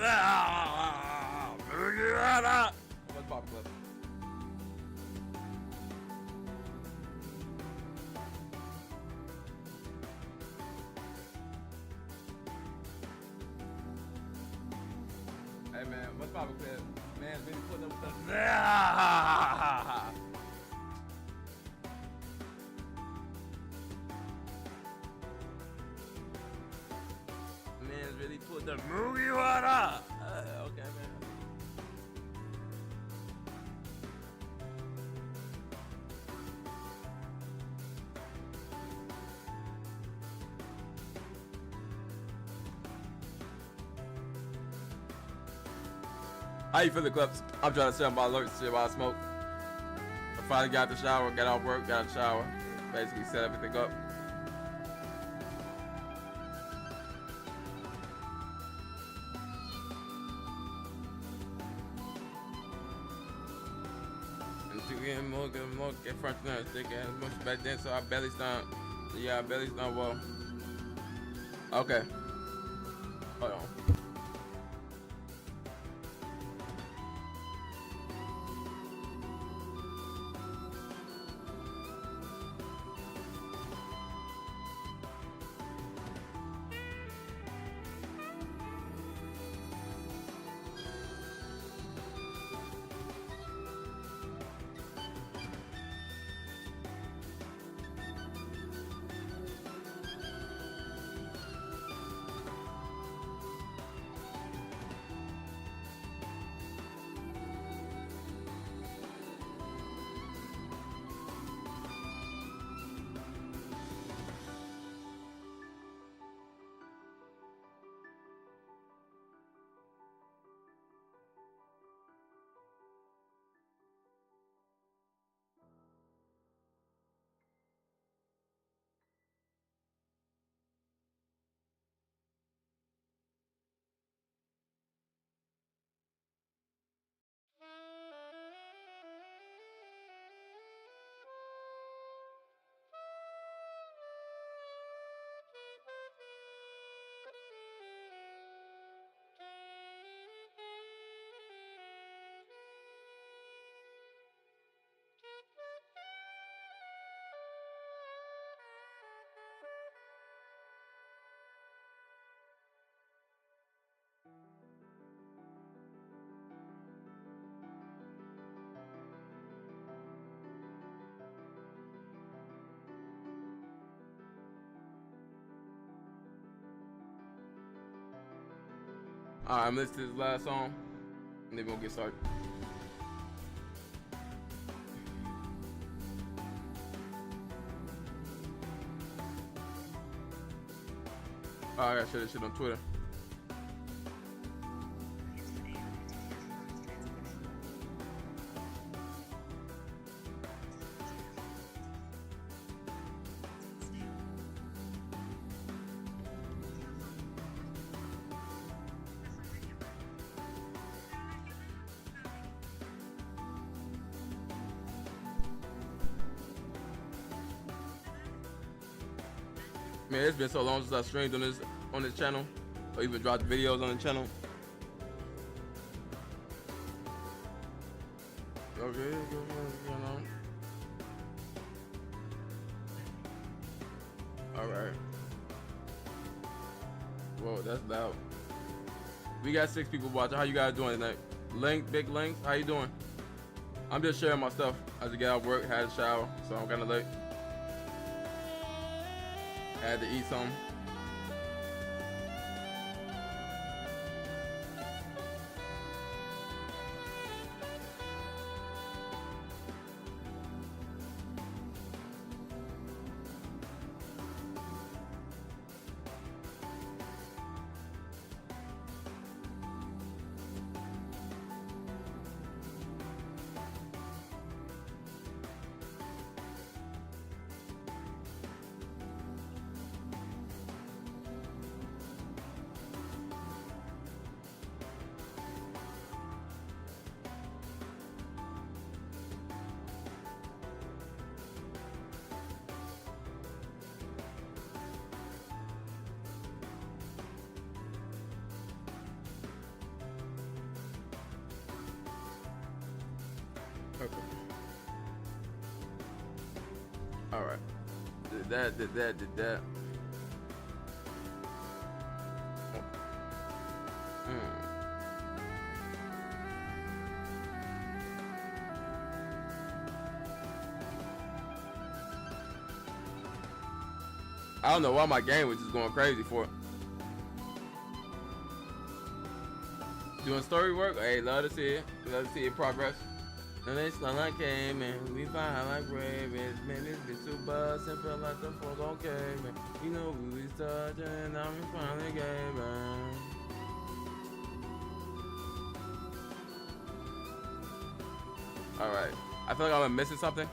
What's pop clip? Hey man, what's poppin' clip? Man, really putting up with the man really put the movie water. Okay, man. How you feeling, Clips? I'm trying to set my alerts to while I smoke. I finally got the shower, got out of work, got a shower. Basically set everything up. More get front nuts, they get much back then, so our belly's not. Yeah, our belly's not well. Okay. Hold on. Alright, I'm listening to this last song, and then we'll get started. Oh, I gotta share this shit on Twitter. Man, it's been so long since I streamed on this channel, or even dropped videos on the channel. Okay, you know. All right. Whoa, that's loud. We got 6 people watching. How you guys doing tonight? Big Link, how you doing? I'm just sharing my stuff. I just got out of work, had a shower, so I'm kind of late. I had to eat some. Okay. All right. Did that. I don't know why my game was just going crazy for it. Doing story work? Hey, love to see it. Love to see it progress. And they slow like came and we fine like ravens. Man, this bitch too buzz and feel like the fuck okay, man. You know we was touching and I'm finally gay, man. Alright. I feel like I'm missing something.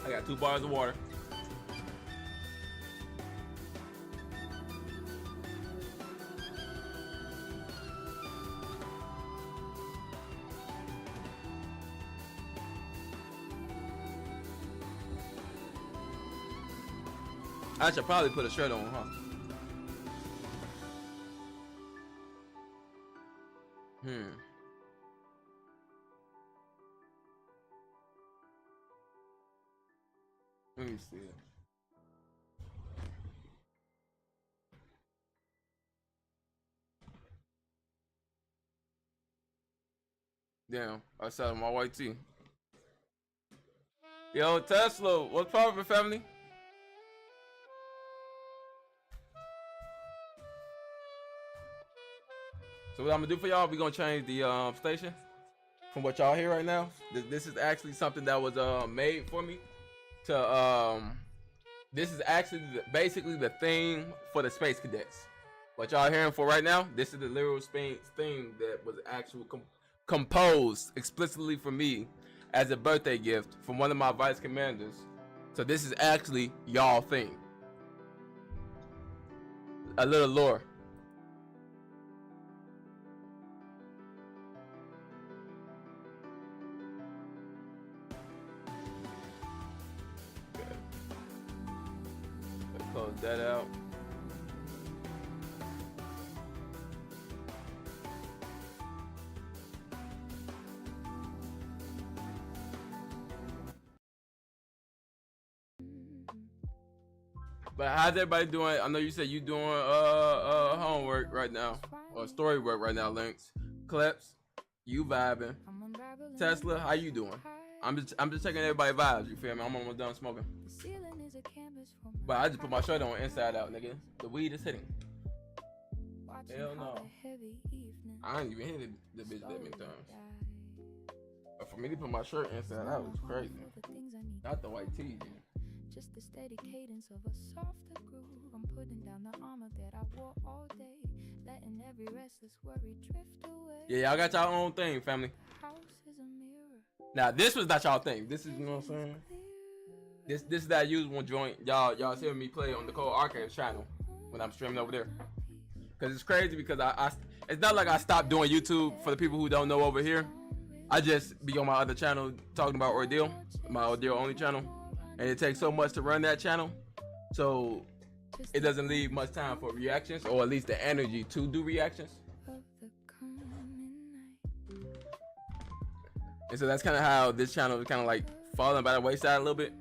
I got 2 bars of water. I should probably put a shirt on, huh? Let me see. Damn, I said my white tee. Yo, Tesla, what's poppin', family? So what I'm gonna do for y'all, we gonna change the station from what y'all hear right now. This is actually something that was made for me to this is actually basically the theme for the Space Cadets. What y'all hearing for right now, this is the literal theme that was actually composed explicitly for me as a birthday gift from one of my vice commanders. So this is actually y'all theme. A little lore. Close that out. But how's everybody doing? I know you said you doing homework right now or story work right now, Lynx. Clips, you vibing. Tesla, how you doing? I'm just checking everybody vibes, you feel me? I'm almost done smoking. But I just put my shirt on inside out, nigga. The weed is hitting. Hell no. I ain't even hit the bitch that many times. But for me to put my shirt inside out was crazy. Not the white tee, dude. Just the steady cadence of a softer groove. I'm putting down the armor that I wore all day, letting every restless worry drift away. Yeah, y'all got y'all own thing, family. Now this was not y'all thing. This is, you know what I'm saying? This is that usual joint y'all see me play on the Cold Archives channel when I'm streaming over there. Cause it's crazy because I it's not like I stopped doing YouTube for the people who don't know over here. I just be on my other channel talking about Ordeal, my Ordeal only channel. And it takes so much to run that channel, so it doesn't leave much time for reactions, or at least the energy to do reactions. And so that's kind of how this channel is kind of like falling by the wayside a little bit.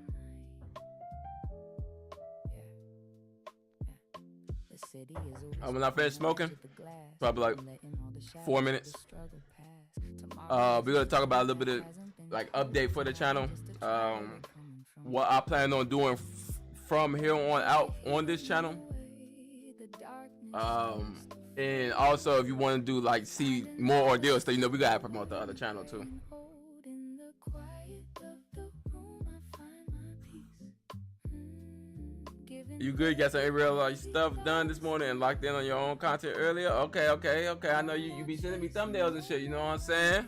When I finish smoking, probably like 4 minutes. We're gonna talk about a little bit of like update for the channel. What I plan on doing from here on out on this channel, and also if you want to do like see more Ordeal stuff, you know we gotta promote the other channel too. You good? You got some real stuff done this morning and locked in on your own content earlier? Okay. I know you be sending me thumbnails and shit, you know what I'm saying?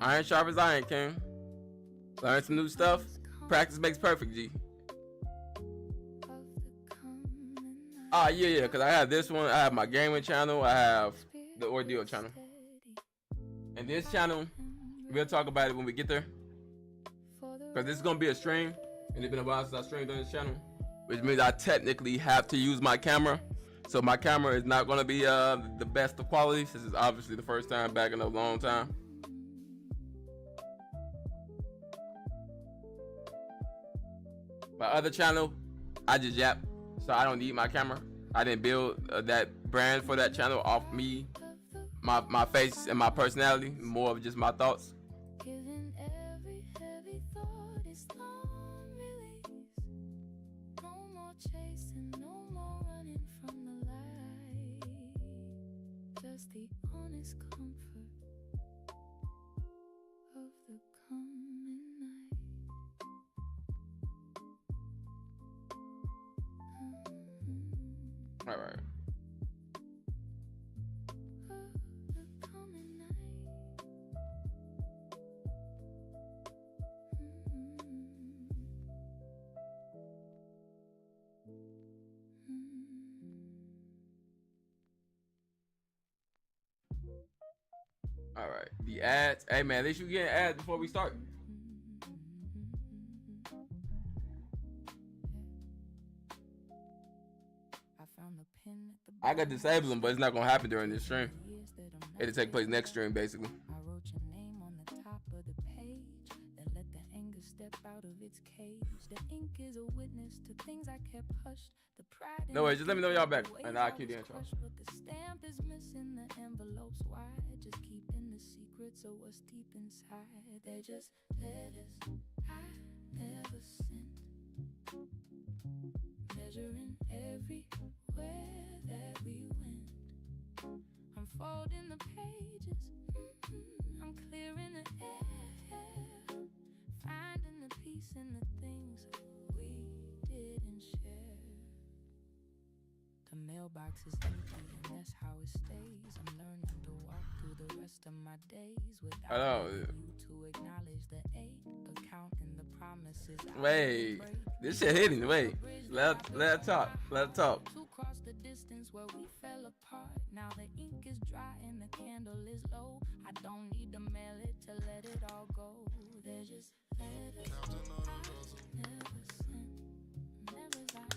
Iron sharp as iron, King. Learn some new stuff. Practice makes perfect, G. Yeah, because I have this one. I have my gaming channel. I have the Ordeal channel. And this channel, we'll talk about it when we get there. Because this is going to be a stream. And it's been a while since I streamed on this channel. Which means I technically have to use my camera. So my camera is not gonna be the best of quality. This is obviously the first time back in a long time. My other channel, I just yap, so I don't need my camera. I didn't build that brand for that channel off me, my face, and my personality. More of just my thoughts. The honest comfort of the coming night. All right. The coming night. All right. The ads. Hey man, at least you get ads before we start. I got disabled them, but it's not gonna happen during this stream. It'll take place next stream, basically. I wrote your name on the top of the page, then let the anger step out of its cage. The ink is a witness to things I kept hushed. The pride. No way, just let me know y'all back, and I'll keep the intro. But the stamp is missing, the envelope's wide. Just keeping the secrets of what's deep inside. They just letters I never sent, measuring everywhere that we went. I'm folding the pages, I'm clearing the air, finding the peace in the things we didn't share. The mailbox is empty and that's how it stays. I'm learning to walk through the rest of my days without you to acknowledge the ache of counting the promises. Wait, this shit hitting. Wait, let talk. To cross the distance where we fell apart. Now the ink is dry and the candle is low. I don't need to mail it to let it all go. They're just letters I never sent. Never sent.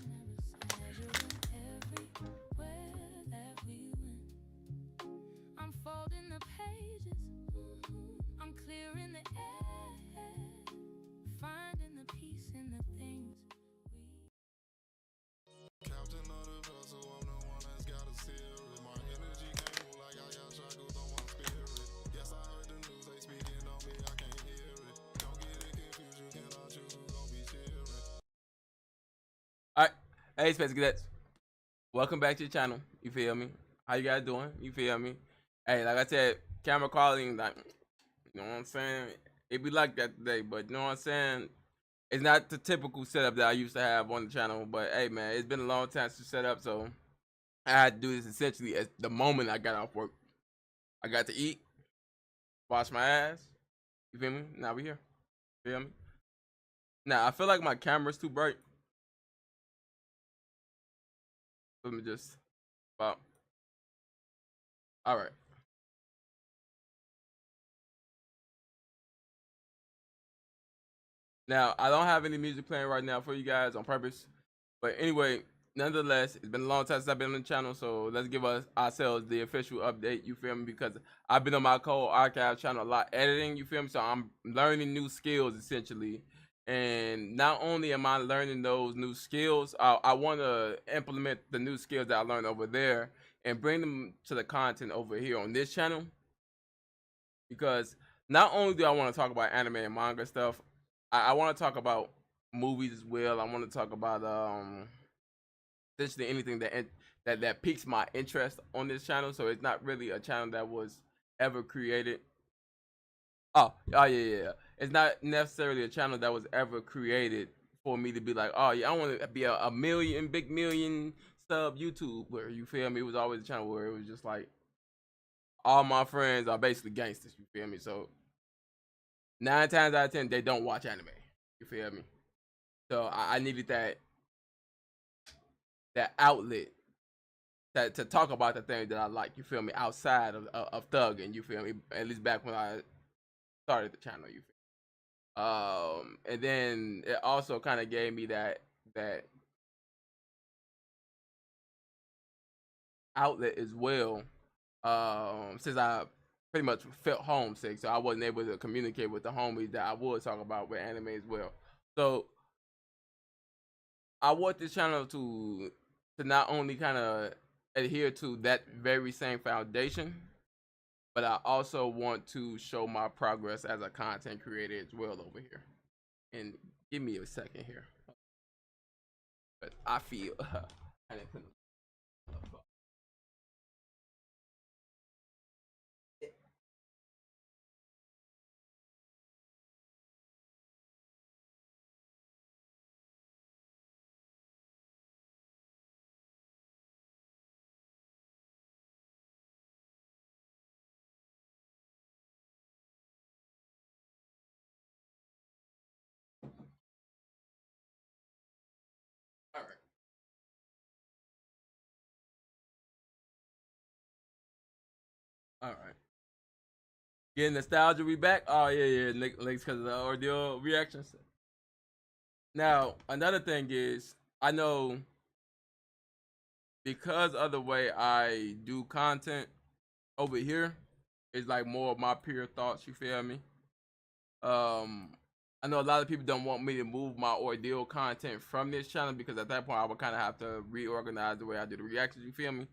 Measuring everywhere that we went. I'm folding the pages, I'm clearing the air, finding the peace in the things we. Captain of the vessel, I'm the one that's got a seal. My energy can't move like I got shackles on my spirit. Yes, I heard the news, they speaking on me, I can't hear it. Don't get it confused, you cannot choose who's gonna be cheering. Alright, hey Space Cadets, welcome back to the channel. You feel me? How you guys doing? You feel me? Hey, like I said, camera quality, like, you know what I'm saying? It be like that today, but you know what I'm saying? It's not the typical setup that I used to have on the channel, but hey man, it's been a long time since set up, so I had to do this essentially at the moment I got off work. I got to eat, wash my ass. You feel me? Now we here. Feel me? Now I feel like my camera's too bright. Let me just pop. All right. Now I don't have any music playing right now for you guys on purpose, but anyway, nonetheless, it's been a long time since I've been on the channel, so let's give ourselves the official update. You feel me? Because I've been on my Cold Archive channel a lot editing. You feel me? So I'm learning new skills essentially, and not only am I learning those new skills, I want to implement the new skills that I learned over there and bring them to the content over here on this channel. Because not only do I want to talk about anime and manga stuff, I want to talk about movies as well. I want to talk about essentially anything that piques my interest on this channel. So it's not really a channel that was ever created. Oh yeah. It's not necessarily a channel that was ever created for me to be like, oh yeah, I want to be a big million sub YouTuber. You feel me? It was always a channel where it was just like all my friends are basically gangsters. You feel me? So 9 times out of 10, they don't watch anime. You feel me? So I needed that outlet to talk about the things that I like. You feel me? Outside of thugging. You feel me? At least back when I started the channel. You feel me? And then it also kind of gave me that outlet as well. Since I pretty much felt homesick, so I wasn't able to communicate with the homies that I would talk about with anime as well. So I want this channel to not only kind of adhere to that very same foundation, but I also want to show my progress as a content creator as well over here. And give me a second here, but I feel I didn't put all right. All right. Getting nostalgia, we back. Oh yeah, links because of the ordeal reactions. Now another thing is, I know because of the way I do content over here, it's like more of my pure thoughts. You feel me? Um, I know a lot of people don't want me to move my ordeal content from this channel because at that point I would kind of have to reorganize the way I do the reactions. You feel me?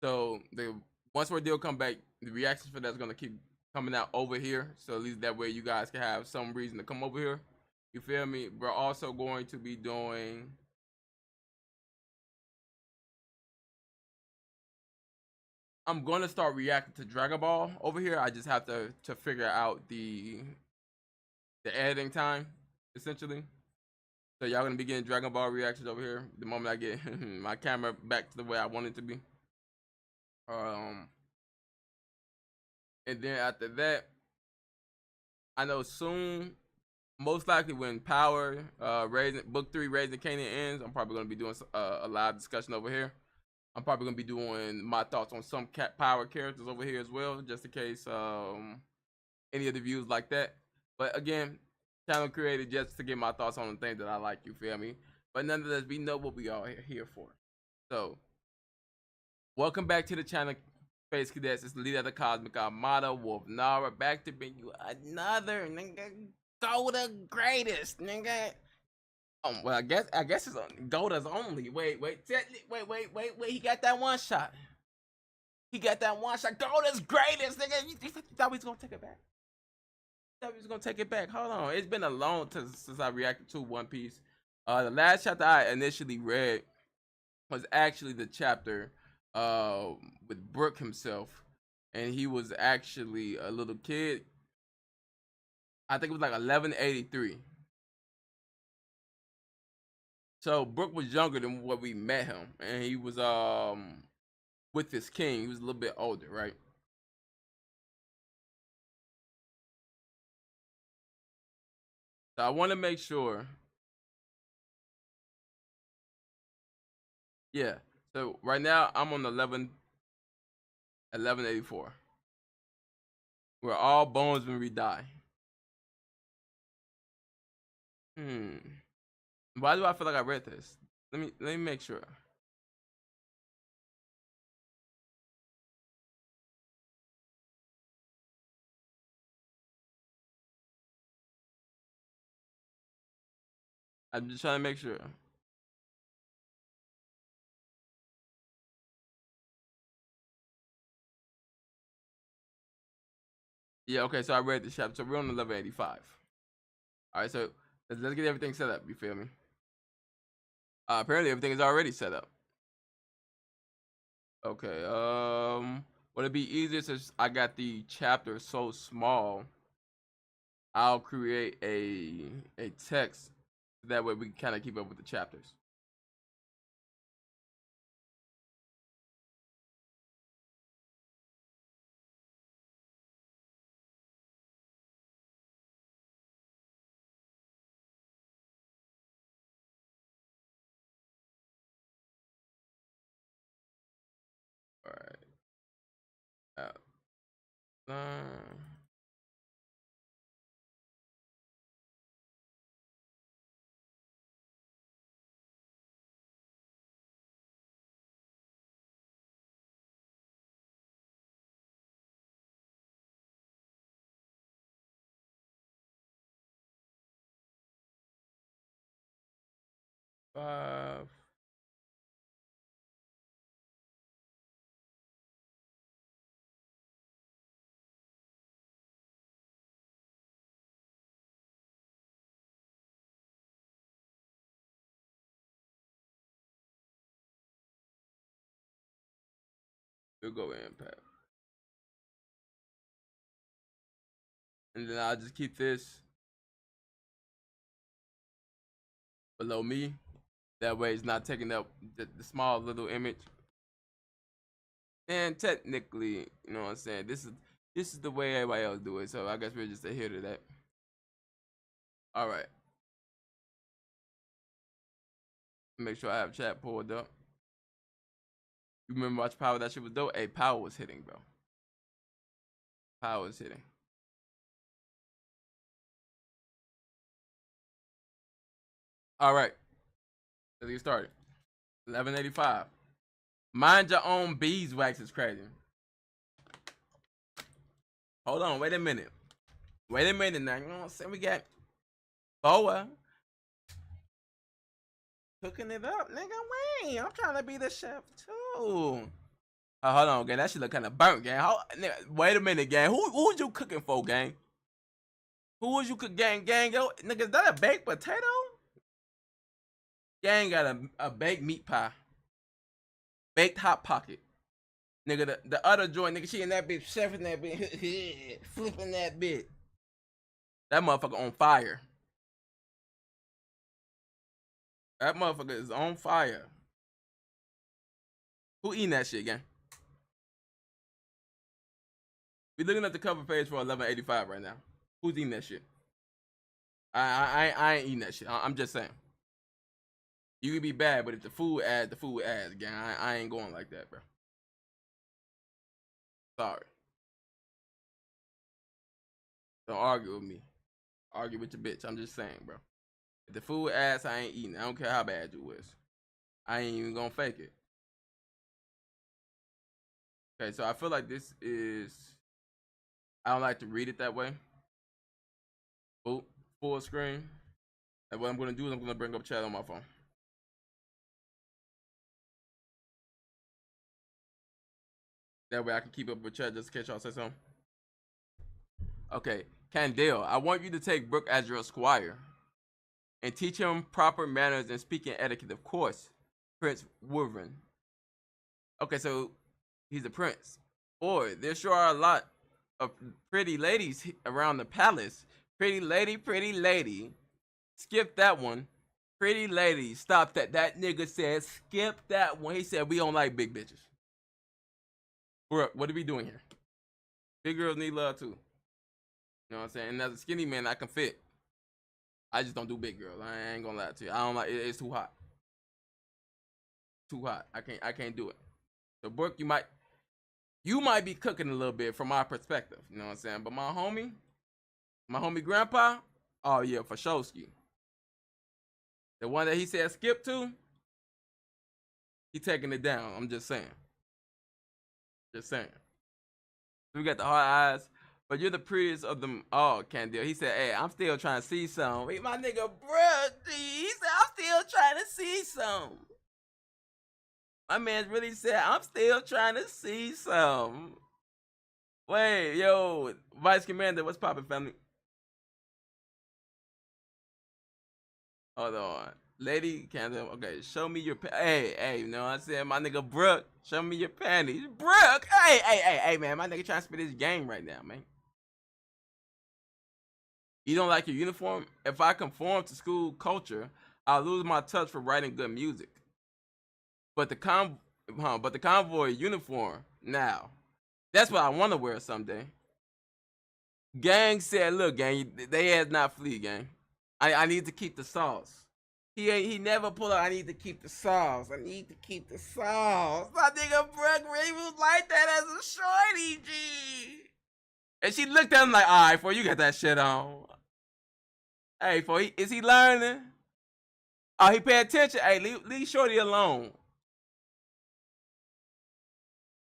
So the once ordeal come back, the reactions for that's gonna keep coming out over here. So at least that way you guys can have some reason to come over here. You feel me? We're also going to be doing. I'm gonna start reacting to Dragon Ball over here. I just have to figure out the editing time, essentially. So y'all gonna be getting Dragon Ball reactions over here the moment I get my camera back to the way I want it to be. Um, and then after that, I know soon, most likely when Power Raising Book 3 Raising Canaan ends, I'm probably gonna be doing a live discussion over here. I'm probably gonna be doing my thoughts on some Power characters over here as well, just in case any of the views like that. But again, channel created just to get my thoughts on the things that I like. You feel me? But nonetheless, we know what we are here for. So, welcome back to the channel, Space Cadets. It's the leader of the Cosmic Armada, Wolf Nara, back to bring you another nigga. Go the greatest, nigga. Well, I guess it's on Golda's only. Wait. He got that one shot. He got that one shot. Golda's greatest, nigga. You thought we was gonna take it back? You thought we was gonna take it back? Hold on. It's been a long time since I reacted to One Piece. The last chapter I initially read was actually the chapter with Brook himself, and he was actually a little kid. I think it was like 1183. So Brook was younger than what we met him, and he was with his king. He was a little bit older, right? So I want to make sure. Yeah. So right now I'm on 1184. Where all bones when we die. Why do I feel like I read this? Let me make sure. I'm just trying to make sure. Yeah, okay, so I read the chapter. So we're on 1185. Alright, so let's get everything set up, you feel me? Apparently everything is already set up. Okay, would it be easier since I got the chapter so small? I'll create a text that way we can kind of keep up with the chapters. All right. 5. We'll go impact. And then I'll just keep this below me. That way it's not taking up the small little image. And technically, you know what I'm saying, this is the way everybody else do it. So I guess we'll just adhere to that. Alright. Make sure I have chat pulled up. You remember watch Power? That shit was dope. Hey, Power was hitting, bro. Power was hitting. Alright. Let's get started. 1185. Mind your own beeswax is crazy. Hold on, wait a minute. Wait a minute now. You know what I'm saying? We got Boa cooking it up, nigga. Wait, I'm trying to be the chef too. Oh, hold on, gang. That shit look kind of burnt, gang. Wait a minute, gang. Who was you cooking for, gang? Who was you cooking, gang? Yo, nigga, is that a baked potato? Gang got a baked meat pie. Baked hot pocket. Nigga, the other joint, nigga, she in that bitch, chefing that bitch, flipping that bitch. That motherfucker on fire. That motherfucker is on fire. Who eating that shit, gang? We looking at the cover page for 1185 right now. Who's eating that shit? I ain't eating that shit. I'm just saying. You can be bad, but if the food adds, gang. I ain't going like that, bro. Sorry. Don't argue with me. Argue with your bitch. I'm just saying, bro. If the food adds, I ain't eating. I don't care how bad you is. I ain't even gonna fake it. Okay, so I feel like this is... I don't like to read it that way. Full screen. And what I'm gonna do is I'm gonna bring up chat on my phone. That way I can keep up with chat just in case y'all say something. Okay, Candale, I want you to take Brook as your squire and teach him proper manners and speaking etiquette, of course. Prince Wyvern. Okay, so he's a prince. Boy, there sure are a lot of pretty ladies around the palace. Pretty lady. Skip that one. Pretty lady. Stop that. That nigga said skip that one. He said we don't like big bitches. Brook, what are we doing here? Big girls need love too. You know what I'm saying? And as a skinny man, I can fit. I just don't do big girls. I ain't gonna lie to you. I don't like it. It's too hot. Too hot. I can't do it. So Brook, you might be cooking a little bit from my perspective. You know what I'm saying? But my homie grandpa, oh yeah, for sure ski. The one that he said skip to, he taking it down. I'm just saying. Just saying. We got the hard eyes, but you're the prettiest of them all, Candale. He said, hey, I'm still trying to see some. Wait, my nigga, bruh, he said, I'm still trying to see some. My man really said, I'm still trying to see some. Wait, yo, Vice Commander, what's poppin', family? Hold on. Lady Candle, okay, show me your hey, you know what I'm saying? My nigga Brook, show me your panties. Brook, hey, man, my nigga trying to spit his game right now, man. You don't like your uniform? If I conform to school culture, I'll lose my touch for writing good music. But the convoy uniform, now, that's what I want to wear someday. Gang said, look, gang, they has not flee, gang. I need to keep the sauce. He never pull out. I need to keep the sauce. I need to keep the sauce. My nigga Brook really was like that as a shorty, G. And she looked at him like, all right, for you got that shit on. Hey, for is he learning? Oh, he pay attention. Hey, leave shorty alone.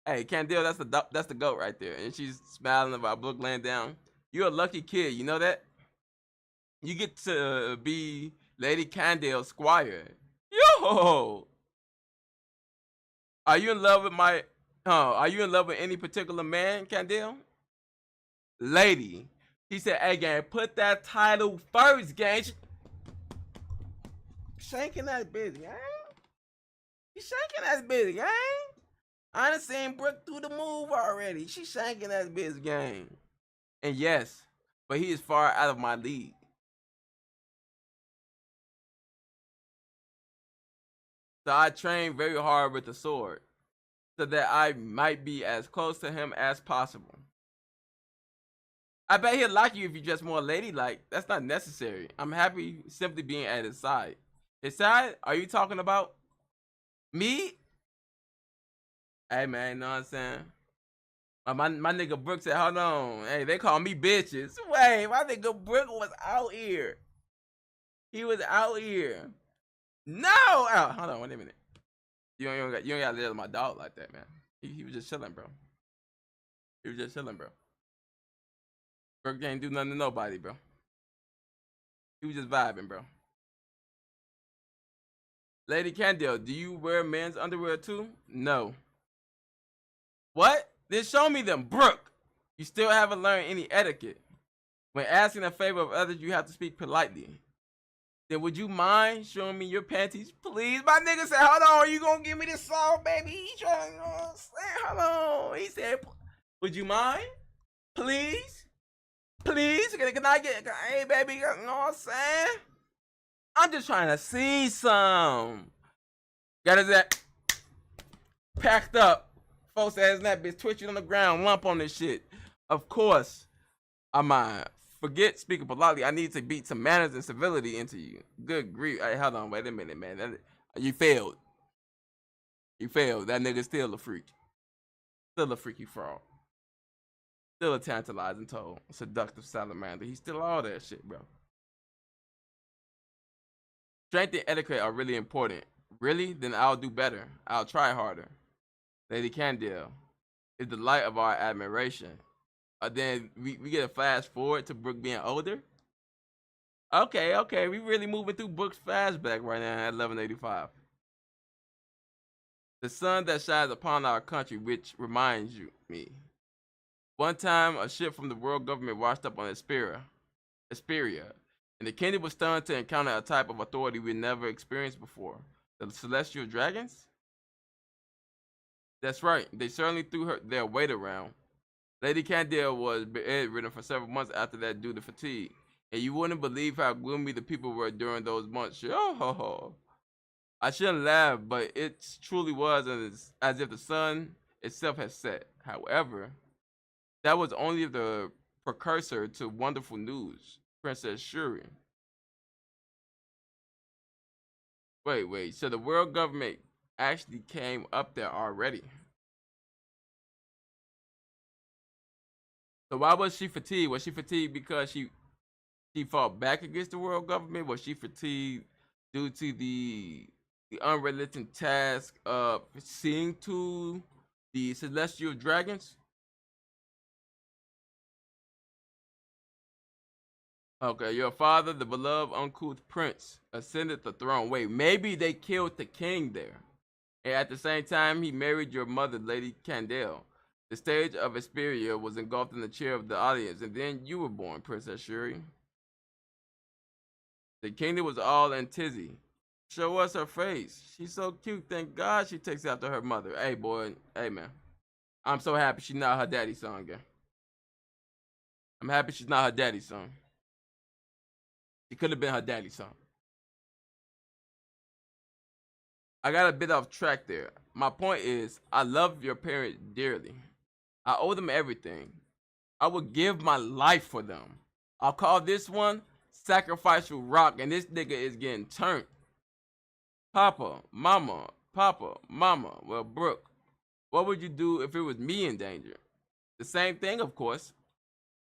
Hey, Candale, that's the goat right there. And she's smiling about Brook laying down. You're a lucky kid, you know that? You get to be Lady Candale's squire. Yo, Whoa. Are you in love with my? Are you in love with any particular man, Candile? Lady. He said, "Hey, gang, put that title first, gang." Shanking that bitch, gang. She shanking that bitch, gang. I done seen Brook do the move already. She shanking that bitch, gang. And yes, but he is far out of my league. So I train very hard with the sword so that I might be as close to him as possible. I bet he'll like you if you're just more ladylike. That's not necessary. I'm happy simply being at his side. His side? Are you talking about me? Hey, man, you know what I'm saying? My nigga Brook said, hold on. Hey, they call me bitches. Wait, my nigga Brook was out here. He was out here. No! Oh, hold on, wait a minute. You ain't gotta let my dog like that, man. He was just chilling, bro. He was just chilling, bro. Brook ain't do nothing to nobody, bro. He was just vibing, bro. Lady Candile, do you wear men's underwear too? No. What? Then show me them. Brook, you still haven't learned any etiquette. When asking a favor of others, you have to speak politely. Then would you mind showing me your panties, please? My nigga said, hold on, you gonna give me this song, baby? He trying, you know what I'm saying? Hold on. He said, would you mind? Please? Please? Can I get, hey, baby, you know what I'm saying? I'm just trying to see some. Got his that packed up. Folks ass that bitch twitching on the ground, lump on this shit. Of course, I might forget speaking politely. I need to beat some manners and civility into you. Good grief. Hey, hold on, wait a minute, man. You failed. You failed. That nigga's still a freak. Still a freaky frog. Still a tantalizing toad. Seductive salamander. He's still all that shit, bro. Strength and etiquette are really important. Really? Then I'll do better. I'll try harder. Lady Candile is the light of our admiration. Then we get a fast forward to Brook being older. Okay. We really moving through Brook's flashback right now at 1185. The sun that shines upon our country, which reminds me. One time, a ship from the world government washed up on Hesperia, and the kingdom was stunned to encounter a type of authority we never experienced before. The celestial dragons? That's right, they certainly threw their weight around. Lady Candile was bedridden for several months after that due to fatigue, and you wouldn't believe how gloomy the people were during those months. Oh, I shouldn't laugh, but it truly was as if the sun itself had set. However, that was only the precursor to wonderful news. Princess Shuri. Wait, so the world government actually came up there already. So why was she fatigued? Was she fatigued because she fought back against the world government? Was she fatigued due to the unrelenting task of seeing to the celestial dragons? Okay, your father, the beloved uncouth prince, ascended the throne. Wait, maybe they killed the king there. And at the same time, he married your mother, Lady Candile. The stage of Hesperia was engulfed in the chair of the audience, and then you were born, Princess Shuri. The kingdom was all in tizzy. Show us her face. She's so cute. Thank God she takes after her mother. Hey, boy. Hey, man. I'm so happy she's not her daddy's son again. I'm happy she's not her daddy's son. She could have been her daddy's son. I got a bit off track there. My point is, I love your parents dearly. I owe them everything. I would give my life for them. I'll call this one Sacrificial Rock, and this nigga is getting turned. Papa, mama. Well, Brook, what would you do if it was me in danger? The same thing, of course.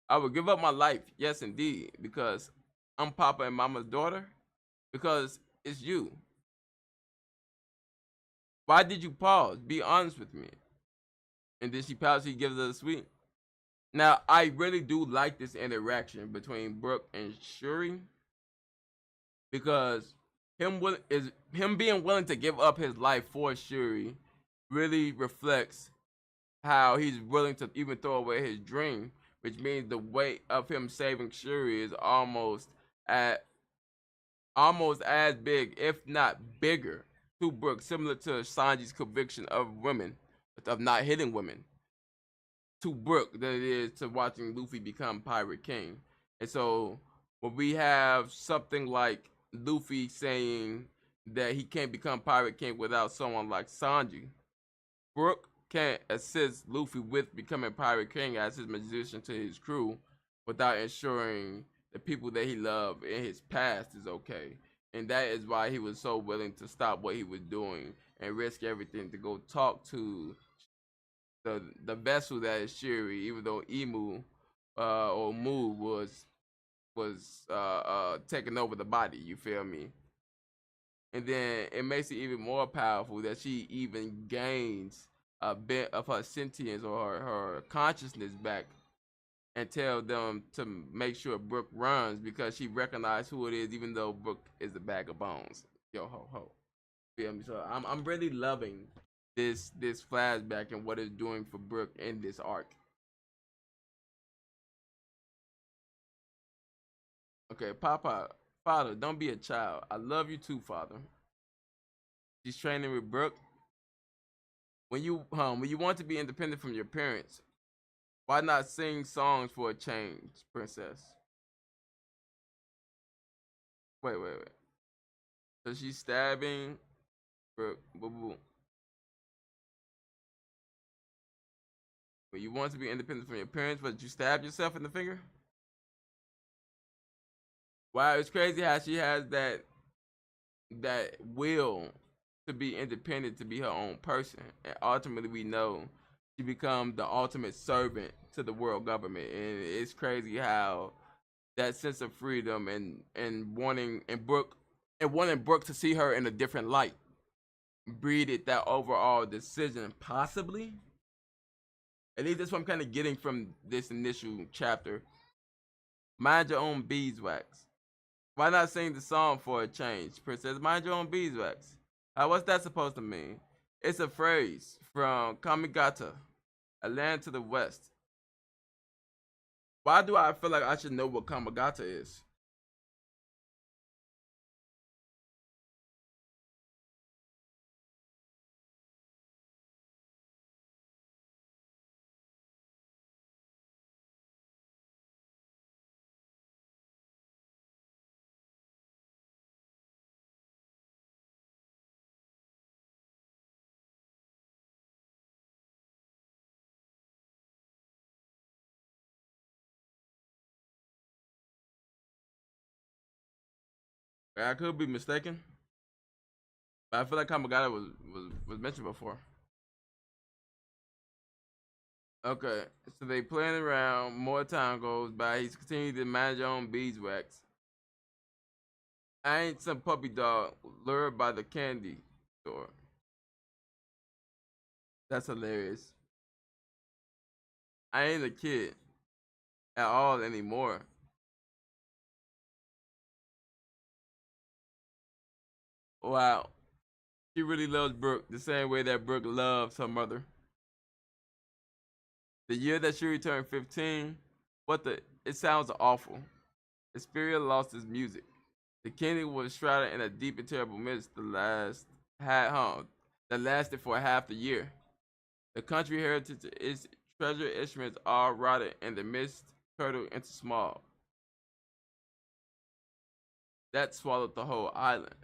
I would give up my life, yes indeed, because I'm Papa and Mama's daughter, because it's you. Why did you pause? Be honest with me. And then she pouts, he gives her a sweet. Now, I really do like this interaction between Brook and Shuri, because him being willing to give up his life for Shuri really reflects how he's willing to even throw away his dream, which means the weight of him saving Shuri is almost as big, if not bigger, to Brook, similar to Sanji's conviction of women, of not hitting women, to Brook than it is to watching Luffy become Pirate King. And so when we have something like Luffy saying that he can't become Pirate King without someone like Sanji, Brook can't assist Luffy with becoming Pirate King as his magician to his crew without ensuring the people that he loved in his past is okay. And that is why he was so willing to stop what he was doing and risk everything to go talk to the vessel that is Shuri, even though Emu or Mu was taking over the body. You feel me? And then it makes it even more powerful that she even gains a bit of her sentience or her consciousness back and tell them to make sure Brook runs because she recognized who it is, even though Brook is a bag of bones. Yo ho ho. Feel me? So I'm really loving this flashback and what it's doing for Brook in this arc. Okay, Papa, father, don't be a child. I love you too, father. She's training with Brook. When you want to be independent from your parents, why not sing songs for a change, princess? Wait. So she's stabbing Brook. Boo boo. When you want to be independent from your parents, but you stab yourself in the finger? Wow, it's crazy how she has that will to be independent, to be her own person, and ultimately we know she becomes the ultimate servant to the world government. And it's crazy how that sense of freedom and wanting Brook to see her in a different light breeded that overall decision, possibly. At least that's what I'm kind of getting from this initial chapter. Mind your own beeswax. Why not sing the song for a change, princess? Mind your own beeswax. What's that supposed to mean? It's a phrase from Kamigata, a land to the west. Why do I feel like I should know what Kamigata is? I could be mistaken, but I feel like Kamigata was mentioned before. Okay, so they playing around. More time goes by. He's continuing to manage your own beeswax. I ain't some puppy dog lured by the candy store. That's hilarious. I ain't a kid at all anymore. Wow, she really loves Brook the same way that Brook loves her mother. The year that she returned 15, it sounds awful. Esperia lost his music. The kingdom was shrouded in a deep and terrible mist that lasted for half the year. The country heritage, its treasure instruments all rotted and the mist curdled into smog. That swallowed the whole island.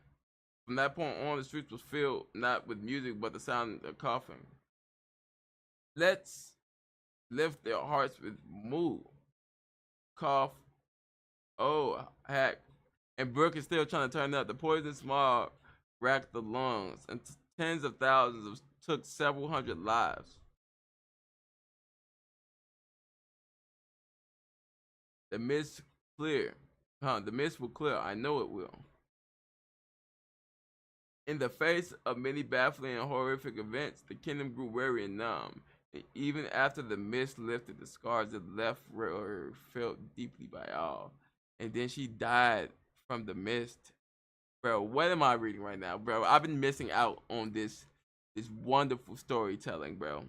From that point on, the streets was filled not with music but the sound of coughing. Let's lift their hearts with moo. Cough. Oh, heck. And Brook is still trying to turn up. The poison smog racked the lungs, and tens of thousands took several hundred lives. The mist clear. The mist will clear. I know it will. In the face of many baffling and horrific events, the kingdom grew weary and numb. And even after the mist lifted, the scars it left were felt deeply by all. And then she died from the mist Bro, what am I reading right now, bro? I've been missing out on this wonderful storytelling, bro.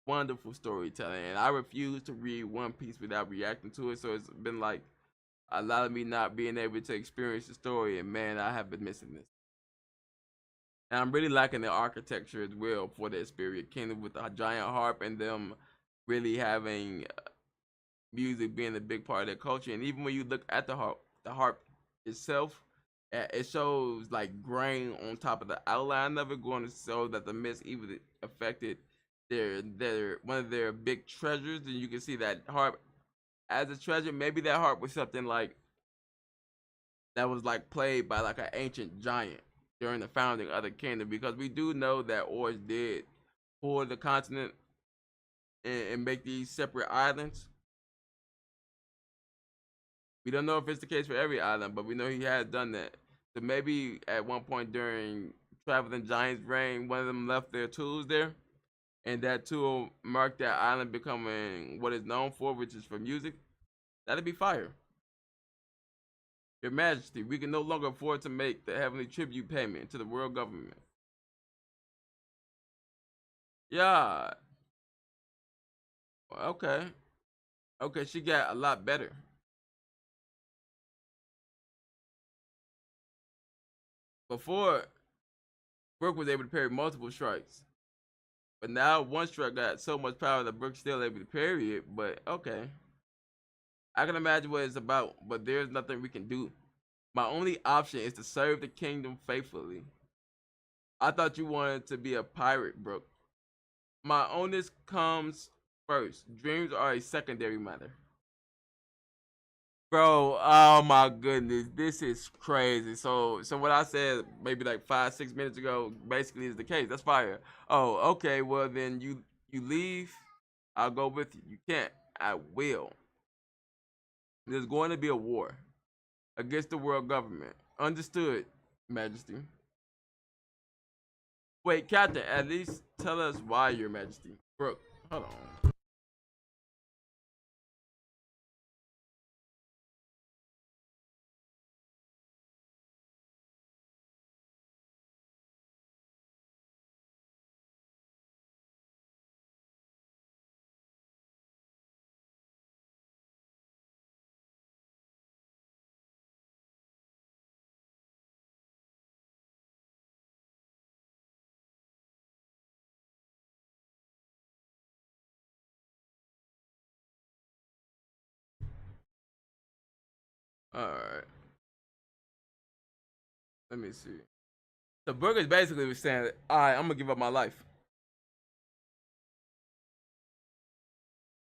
Wonderful storytelling, and I refuse to read One Piece without reacting to it. So it's been like a lot of me not being able to experience the story, and man, I have been missing this. And I'm really liking the architecture as well for the Spirit Kingdom with the giant harp and them really having music being a big part of their culture. And even when you look at the harp itself, it shows like grain on top of the outline of it, going to show that the mist even affected their one of their big treasures. And you can see that harp as a treasure. Maybe that harp was something like that was like played by like an ancient giant during the founding of the kingdom, because we do know that Oars did pour the continent and make these separate islands. We don't know if it's the case for every island, but we know he had done that. So maybe at one point during Traveling Giant's reign, one of them left their tools there, and that tool marked that island becoming what it's known for, which is for music. That'd be fire. Your Majesty, we can no longer afford to make the heavenly tribute payment to the world government. Yeah. Okay. Okay, she got a lot better. Before, Brook was able to parry multiple strikes. But now one strike got so much power that Brook's still able to parry it. But okay. I can imagine what it's about, but there's nothing we can do. My only option is to serve the kingdom faithfully. I thought you wanted to be a pirate, Brook. My onus comes first. Dreams are a secondary matter. Bro, oh my goodness, this is crazy. So what I said maybe like 5-6 minutes ago basically is the case. That's fire. Oh, okay. Well then you leave. I'll go with you. You can't. I will. There's going to be a war against the world government. Understood, Majesty. Wait, Captain. At least tell us why, Your Majesty. Brook, hold on. All right. Let me see. So Brook is basically saying, "All right, I'm gonna give up my life."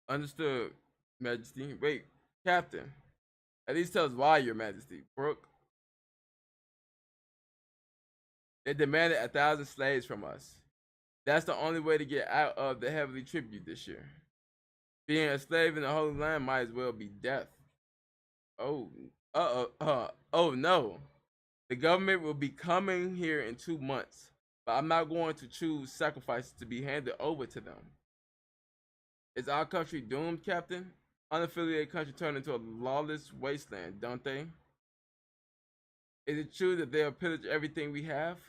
Understood, Majesty. Wait, Captain. At least tell us why, Your Majesty. Brook. They demanded 1,000 slaves from us. That's the only way to get out of the heavily tribute this year. Being a slave in the Holy Land might as well be death. Oh, oh no. The government will be coming here in 2 months, but I'm not going to choose sacrifices to be handed over to them. Is our country doomed, Captain? Unaffiliated country turned into a lawless wasteland, don't they? Is it true that they'll pillage everything we have?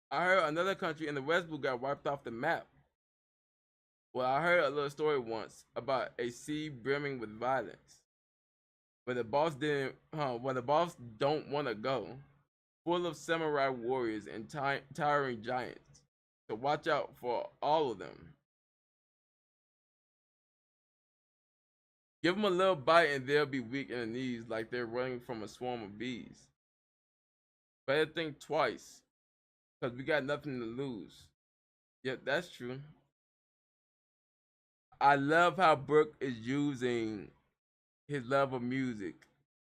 I heard another country in the West Blue got wiped off the map. Well, I heard a little story once about a sea brimming with violence. When the boss don't want to go, full of samurai warriors and towering giants. So watch out for all of them. Give them a little bite and they'll be weak in the knees like they're running from a swarm of bees. Better think twice, because we got nothing to lose. Yep, that's true. I love how Brook is using his love of music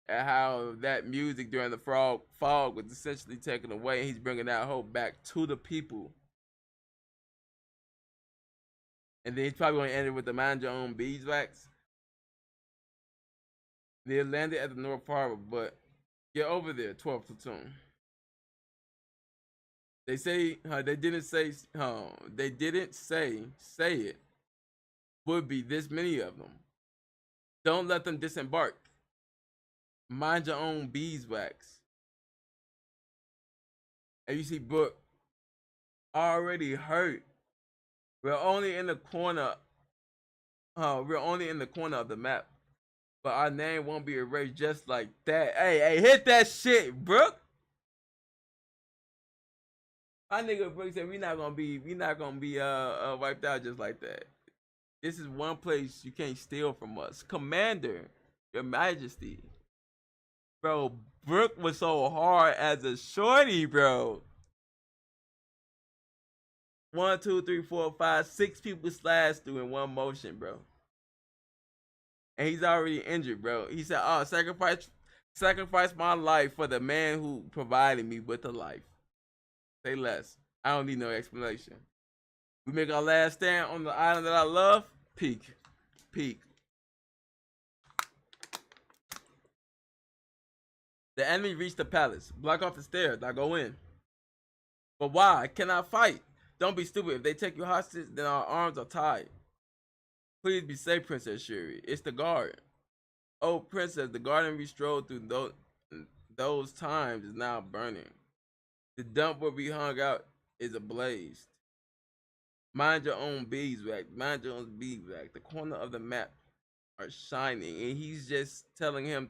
and how that music during the fog was essentially taken away, and he's bringing that hope back to the people. And then he's probably going to end it with the mind your own beeswax. They landed at the North Harbor, but get over there, 12th platoon. They say they didn't say it would be this many of them. Don't let them disembark. Mind your own beeswax. And you see Brook already hurt. We're only in the corner. We're only in the corner of the map. But our name won't be erased just like that. Hey, hit that shit, Brook. My nigga Brook said we not gonna be wiped out just like that. This is one place you can't steal from us. Commander, Your Majesty. Bro, Brook was so hard as a shorty, bro. 1, 2, 3, 4, 5, 6 people slashed through in one motion, bro. And he's already injured, bro. He said, "Oh, sacrifice my life for the man who provided me with a life." Say less. I don't need no explanation. We make our last stand on the island that I love. Peak. The enemy reached the palace. Block off the stairs. I go in. But why? I cannot fight. Don't be stupid. If they take you hostage, then our arms are tied. Please be safe, Princess Shuri. It's the guard. Oh, Princess, the garden we strolled through those times is now burning. The dump where we hung out is ablaze. Mind your own beeswax. Mind your own beeswax. The corner of the map are shining. And he's just telling him...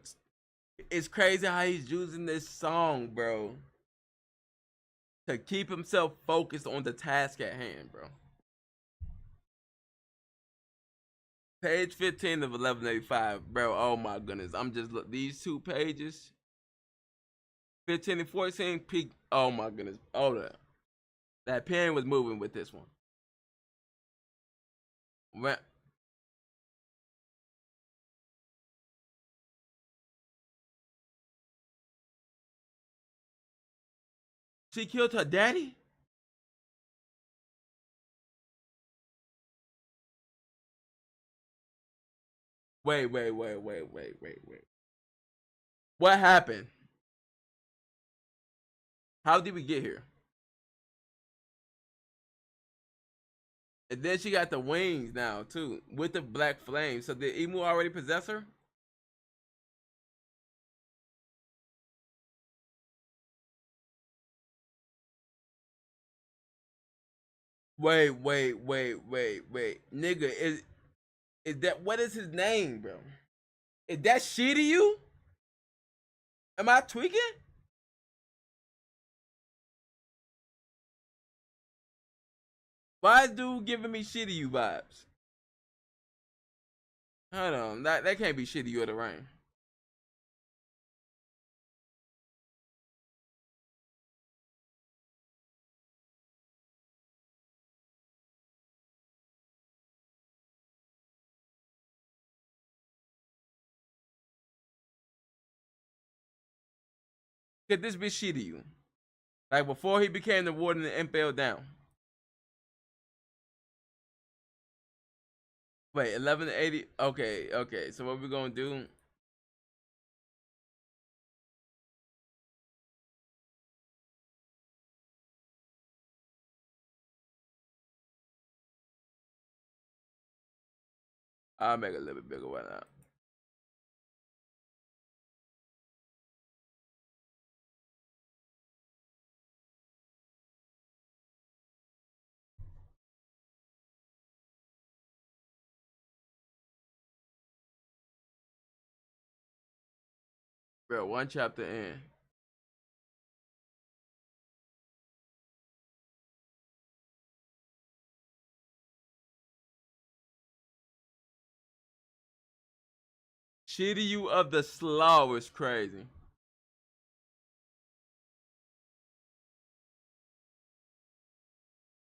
It's crazy how he's using this song, bro, to keep himself focused on the task at hand, bro. Page 15 of 1185, bro. Oh my goodness. I'm just look these 2 pages. 15 and 14 peak. Oh my goodness. Oh, that pen was moving with this one. When she killed her daddy? Wait. What happened? How did we get here? And then she got the wings now too, with the black flame. So did Emu already possess her? Wait. Nigga, is that, what is his name, bro? Is that shit to you? Am I tweaking? Why is dude giving me shitty you vibes? Hold on, that can't be shitty you at the rain. Could this be shitty you? Like before he became the warden and impaled down. Wait, 1180. Okay. So what we gonna do? I'll make it a little bit bigger. Why not? Bro, one chapter in. Shitty you of the slaw is crazy.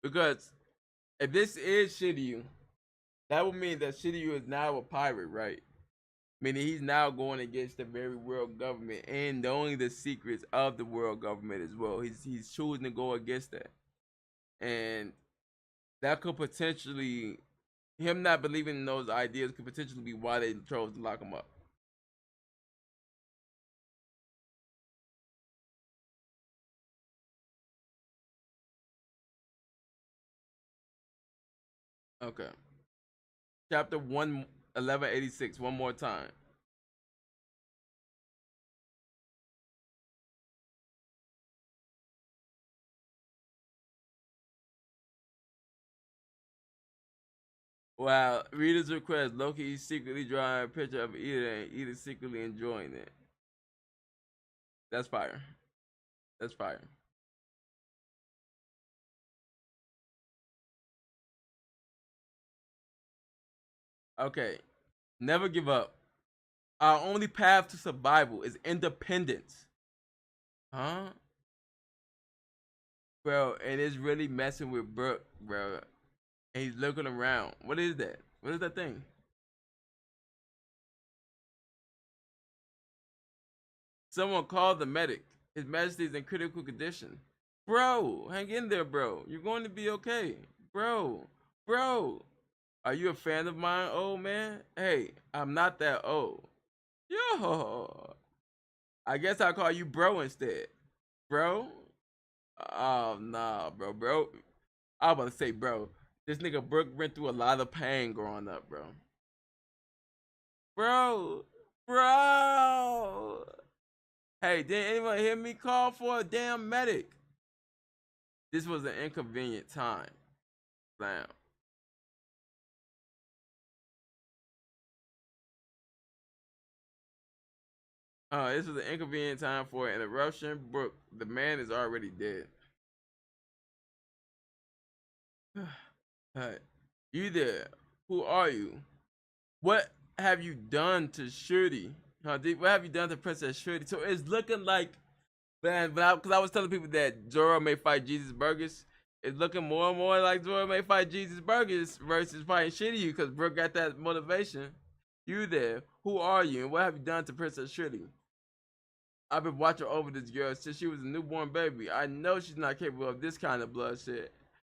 Because if this is Shiryu, that would mean that Shiryu is now a pirate, right? Meaning he's now going against the very world government and knowing the secrets of the world government as well. He's choosing to go against that. And that could potentially, him not believing in those ideas could potentially be why they chose to lock him up. Okay. Chapter 1, 1186, one more time. Wow, readers request Loki secretly drawing a picture of Ida and Ida secretly enjoying it. That's fire. That's fire. Okay. Never give up. Our only path to survival is independence. Huh? Bro, and it's really messing with Brook, bro. And he's looking around. What is that? What is that thing? Someone called the medic. His Majesty is in critical condition. Bro, hang in there, bro. You're going to be okay. Bro. Are you a fan of mine, old man? Hey, I'm not that old. Yo. I guess I'll call you bro instead. Bro? Oh, nah, bro. I was about to say, bro. This nigga Brook went through a lot of pain growing up, bro. Bro. Hey, didn't anyone hear me call for a damn medic? This was an inconvenient time. Slam. This was an inconvenient time for an interruption. Brook, the man is already dead. Hey, you there? Who are you? What have you done to Shirley? What have you done to Princess Shirley? So it's looking like, man, because I was telling people that Zoro may fight Jesus Burgess. It's looking more and more like Zoro may fight Jesus Burgess versus fighting Shirley because Brook got that motivation. You there? Who are you? And what have you done to Princess Shirley? I've been watching over this girl since she was a newborn baby. I know she's not capable of this kind of bloodshed.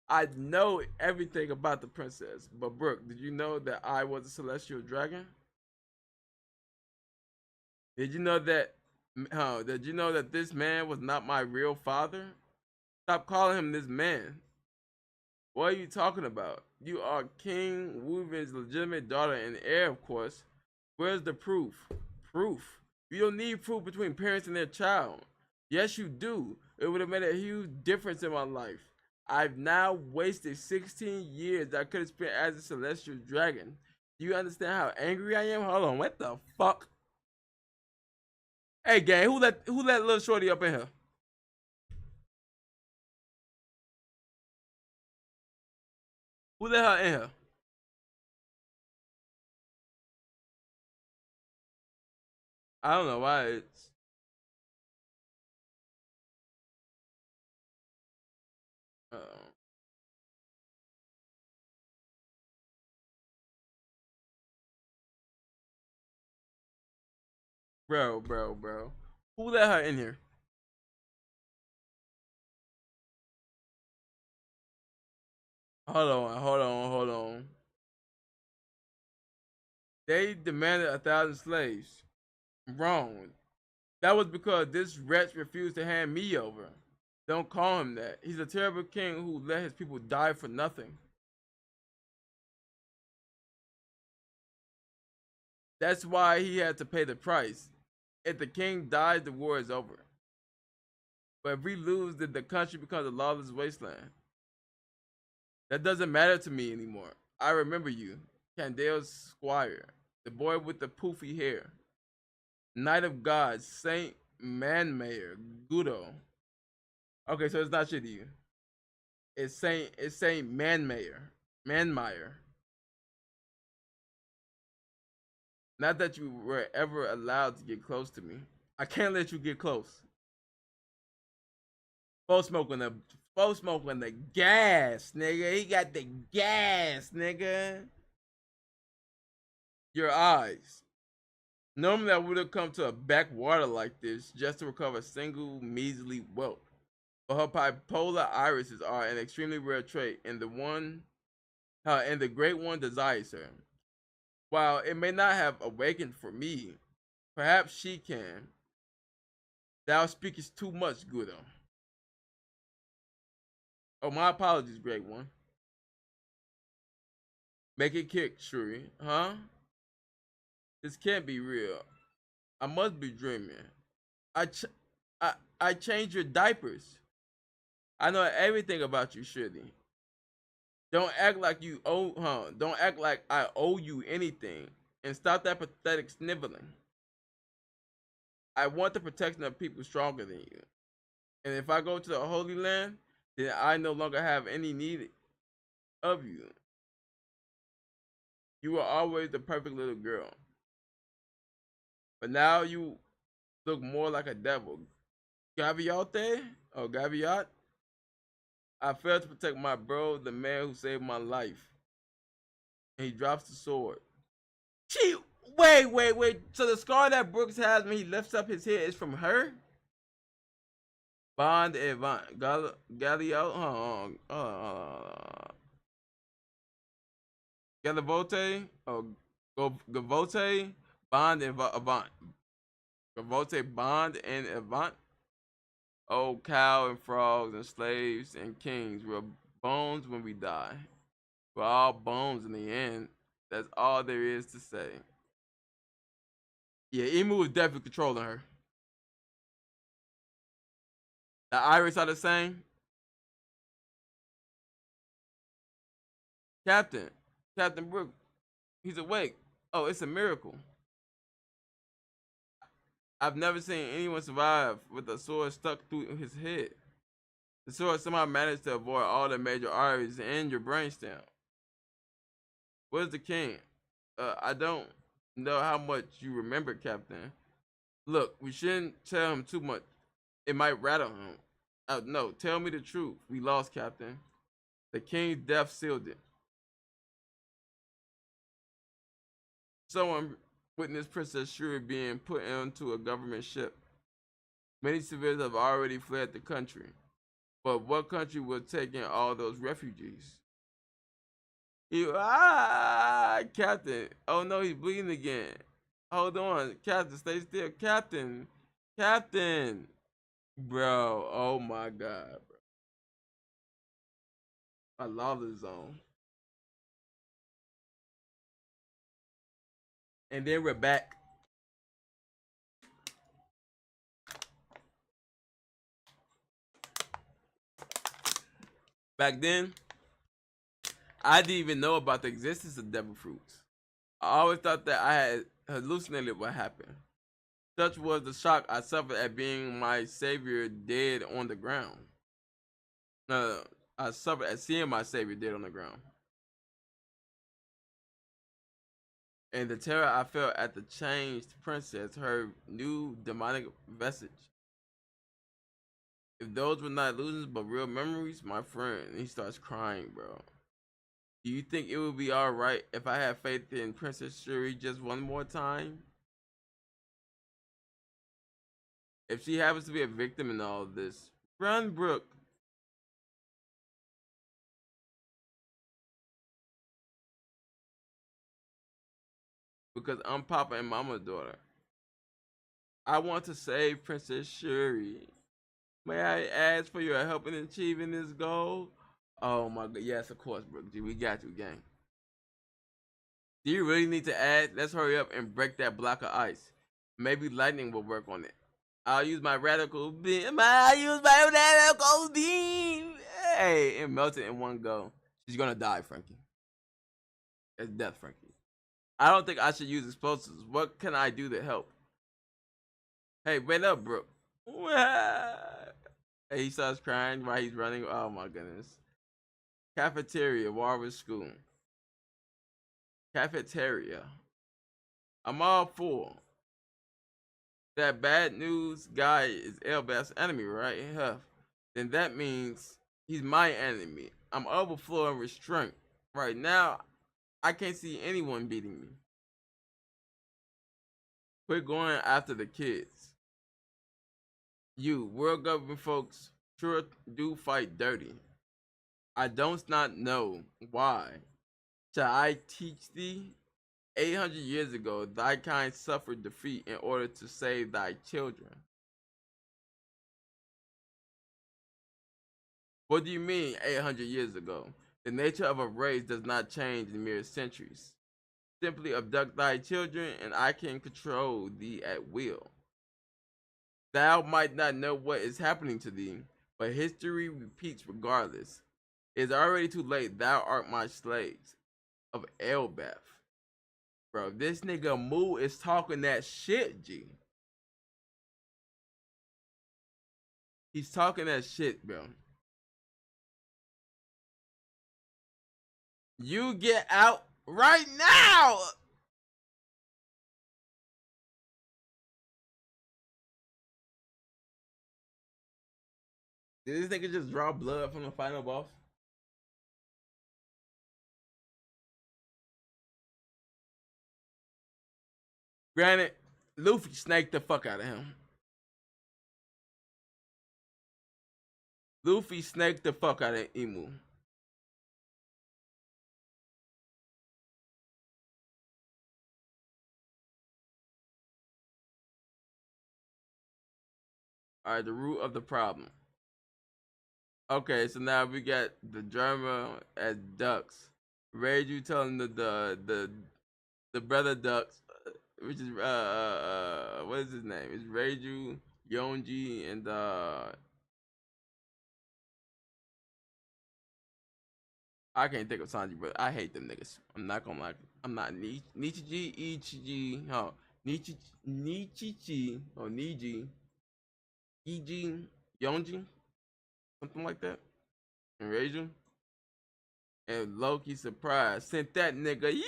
I know everything about the princess. But Brook, did you know that I was a celestial dragon? Did you know that? Did you know that this man was not my real father? Stop calling him this man. What are you talking about? You are King Wuven's legitimate daughter and heir, of course. Where's the proof? Proof? You don't need proof between parents and their child. Yes, you do. It would have made a huge difference in my life. I've now wasted 16 years that I could have spent as a celestial dragon. Do you understand how angry I am? Hold on, what the fuck? Hey gang, who let little shorty up in here? Who let her in here? I don't know why it's uh, bro. Who let her in here? Hold on. They demanded 1,000 slaves. Wrong. That was because this wretch refused to hand me over. Don't call him that. He's a terrible king who let his people die for nothing. That's why he had to pay the price. If the king dies, the war is over. But if we lose, then the country becomes a lawless wasteland. That doesn't matter to me anymore. I remember you, Candale's squire, the boy with the poofy hair, knight of gods, Saint Manmayer, Gudo. Okay, so it's not shit to you. It's Saint Manmeyer. Not that you were ever allowed to get close to me. I can't let you get close. Smoking the gas, nigga. He got the gas, nigga. Your eyes. Normally I would have come to a backwater like this just to recover a single measly whelp. But her bipolar irises are an extremely rare trait, and the great one desires her. While it may not have awakened for me, perhaps she can. Thou speakest too much, Guido. Oh, my apologies, great one. Make it kick, Shuri. Huh? This can't be real. I must be dreaming. I changed your diapers. I know everything about you, Shuri. Don't act like you owe, Don't act like I owe you anything, and stop that pathetic sniveling. I want the protection of people stronger than you, and if I go to the Holy Land, then I no longer have any need of you. You were always the perfect little girl, but now you look more like a devil. Gaviate? Oh, Gaviot? I failed to protect my bro, the man who saved my life. And he drops the sword. She, wait. So the scar that Brooks has when he lifts up his head is from her? Bond Avant. Galio? Galavote? Oh, Gavote? Bond and Avant. Gavote, Bond and Avant. Oh, cow and frogs and slaves and kings. We're bones when we die. We're all bones in the end. That's all there is to say. Yeah, Emu was definitely controlling her. The iris are the same. Captain Brook, he's awake. Oh, it's a miracle. I've never seen anyone survive with a sword stuck through his head. The sword somehow managed to avoid all the major arteries and your brainstem. Where's the king? I don't know how much you remember, Captain. Look, we shouldn't tell him too much. It might rattle him. No, tell me the truth. We lost, Captain. The king's death sealed it. Someone witnessed Princess Shuri being put into a government ship. Many civilians have already fled the country. But what country was taking all those refugees? Captain. Oh no, he's bleeding again. Hold on, Captain, stay still. Captain. Bro, oh my God, bro. I love the zone. And then we're back. Back then, I didn't even know about the existence of devil fruits. I always thought that I had hallucinated what happened. Such was the shock I suffered at being my savior dead on the ground. No, I suffered at seeing my savior dead on the ground. And the terror I felt at the changed princess, her new demonic vestige. If those were not illusions but real memories, my friend, he starts crying, bro. Do you think it would be alright if I had faith in Princess Shuri just one more time? If she happens to be a victim in all of this, run, Brook. Because I'm Papa and Mama's daughter. I want to save Princess Shuri. May I ask for your help in achieving this goal? Oh my God, yes, of course, Brook. We got you, gang. Do you really need to add? Let's hurry up and break that block of ice. Maybe lightning will work on it. I'll use my radical beam. Hey, and melt it in one go. She's gonna die, Frankie. It's death, Frankie. I don't think I should use explosives. What can I do to help? Hey, wait up, Brook. Hey, he starts crying while he's running. Oh my goodness. Cafeteria, Warwick School. Cafeteria. I'm all full. That bad news guy is Elbaph's enemy, right? Huh. Then that means he's my enemy. I'm overflowing with strength. Right now, I can't see anyone beating me. Quit going after the kids. You, world government folks, sure do fight dirty. I don't not know why. Shall I teach thee? 800 years ago, thy kind suffered defeat in order to save thy children. What do you mean 800 years ago? The nature of a race does not change in mere centuries. Simply abduct thy children and I can control thee at will. Thou might not know what is happening to thee, but history repeats regardless. It's already too late. Thou art my slaves of Elbaph. Bro, this nigga Moo is talking that shit, G. He's talking that shit, bro. You get out right now! Did this nigga just draw blood from the final boss? Granted, Luffy snaked the fuck out of him. Luffy snaked the fuck out of Emu. Alright, the root of the problem. Okay, so now we got the drama as ducks. Reiju telling the brother ducks, which is what is his name? It's Reiju, Yonji, and I can't think of Sanji, but I hate them niggas. I'm not gonna lie. I'm not Nichiji, Ichiji, Nichichi, or Niji, Iji, Yonji, something like that. And Reiju. And Loki surprise sent that nigga Yahoo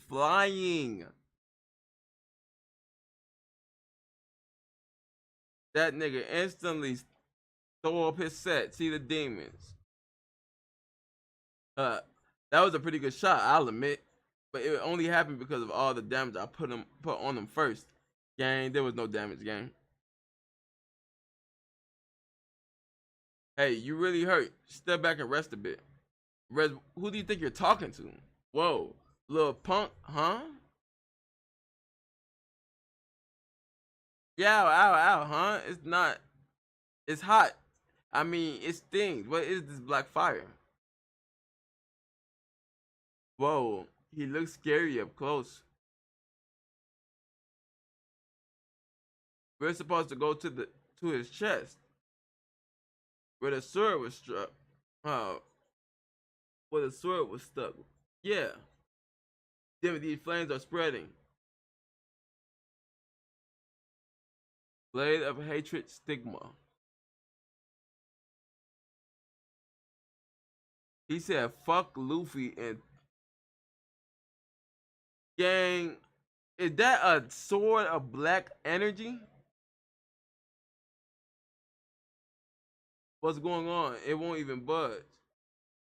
flying. That nigga instantly throw up his set. See the demons. That was a pretty good shot, I'll admit. But it only happened because of all the damage I put on him first. Gang, there was no damage, gang. Hey, you really hurt. Step back and rest a bit. Res, who do you think you're talking to? Whoa, little punk, huh? Yeah, ow, huh? It's not. It's hot. I mean, it stings. What is this black fire? Whoa, he looks scary up close. We're supposed to go to his chest, where the sword was struck. Where the sword was stuck. Yeah. Damn, these flames are spreading. Blade of hatred stigma. He said, fuck Luffy and gang. Is that a sword of black energy? What's going on? It won't even budge.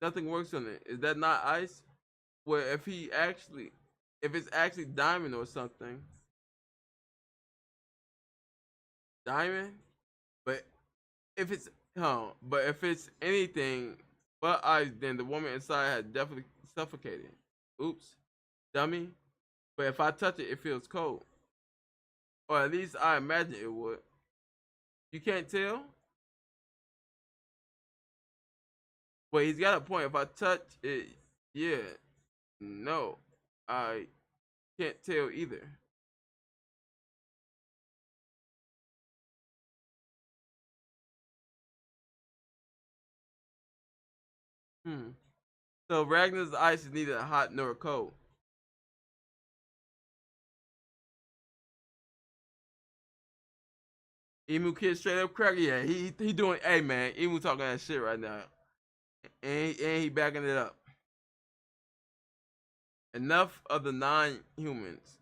Nothing works on it. Is that not ice? Where if it's actually diamond or something. Diamond? But if it's anything but ice, then the woman inside had definitely suffocated. Oops. Dummy. But if I touch it, it feels cold. Or at least I imagine it would. You can't tell? But he's got a point. If I touch it, yeah. No. I can't tell either. So Ragnar's ice is neither hot nor cold. Emu kid straight up crack. Yeah, he doing. Hey man, Emu talking that shit right now, and he backing it up. Enough of the non-humans.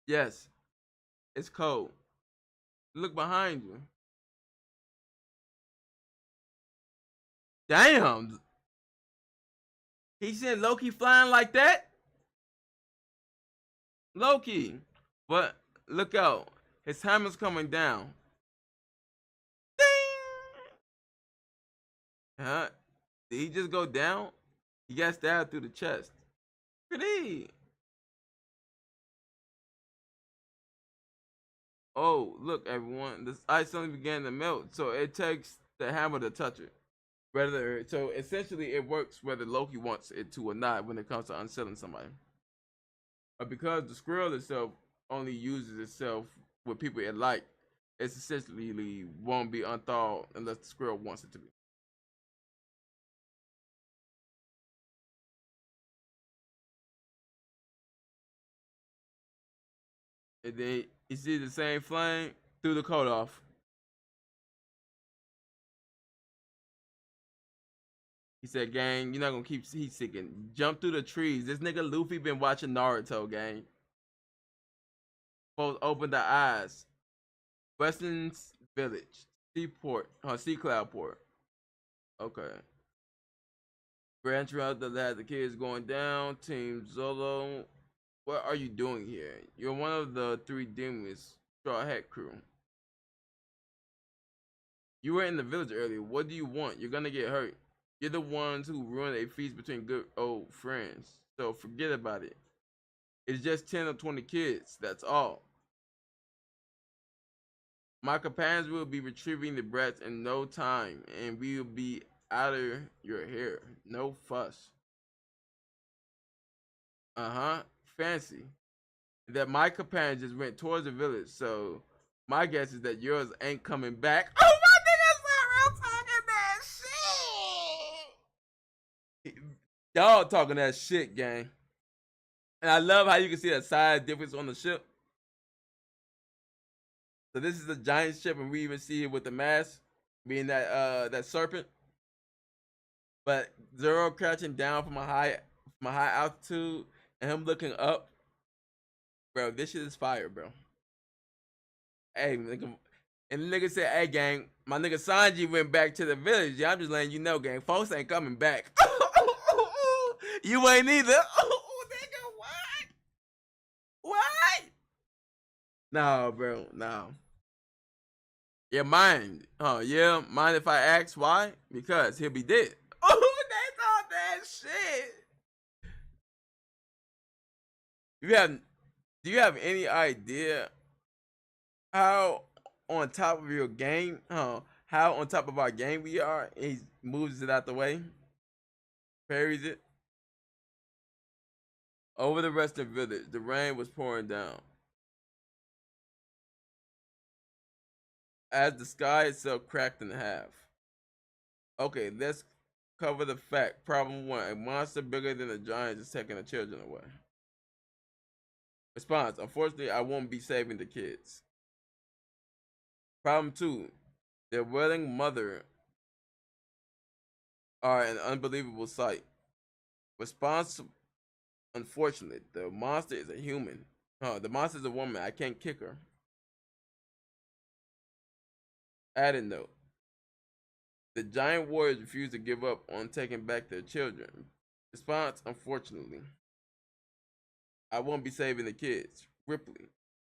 Yes, it's cold. Look behind you. Damn. He sent Loki flying like that? Loki. But look out. His hammer's coming down. Ding! Huh? Did he just go down? He got stabbed through the chest. Pretty. Oh, look, everyone. This ice only began to melt, so it takes the hammer to touch it. So essentially it works whether Loki wants it to or not when it comes to unsettling somebody. But because the scroll itself only uses itself with people it like, It's essentially won't be unthawed unless the squirrel wants it to be. And then you see the same flame through the coat off. He said, gang, you're not gonna keep heat seeking. Jump through the trees. This nigga Luffy been watching Naruto, gang. Both open the eyes. Western Village. Seaport. Sea Cloud Port. Okay. Branch route the lad, the kids going down. Team Zolo. What are you doing here? You're one of the 3 demons. Straw Hat crew. You were in the village earlier. What do you want? You're gonna get hurt. You're the ones who ruined a feast between good old friends. So forget about it. It's just 10 or 20 kids. That's all. My companions will be retrieving the brats in no time, and we will be out of your hair. No fuss. Fancy. That my companion just went towards the village, so my guess is that yours ain't coming back. Oh, my nigga's not real talking that shit. Y'all talking that shit, gang. And I love how you can see that size difference on the ship. So this is a giant ship, and we even see it with the mask being that serpent. But Zoro crouching down from a high altitude and him looking up. Bro, this shit is fire, bro. Hey, nigga. And the nigga said, hey, gang, my nigga Sanji went back to the village. Yeah, I'm just letting you know, gang. Folks ain't coming back. You ain't either. Nigga, what? What? No, bro, no. Yeah, mind. Oh, yeah, mind if I ask why? Because he'll be dead. Oh, that's all that shit. Do you have any idea how on top of your game, how on top of our game we are? And he moves it out the way, parries it. Over the rest of the village, the rain was pouring down. As the sky itself cracked in half. Okay, let's cover the fact. Problem 1, a monster bigger than a giant is taking the children away. Response, unfortunately, I won't be saving the kids. Problem 2, their willing mother are an unbelievable sight. Response, unfortunately, the monster is a human. The monster is a woman. I can't kick her. Added note. The giant warriors refuse to give up on taking back their children. Response, unfortunately. I won't be saving the kids. Ripley.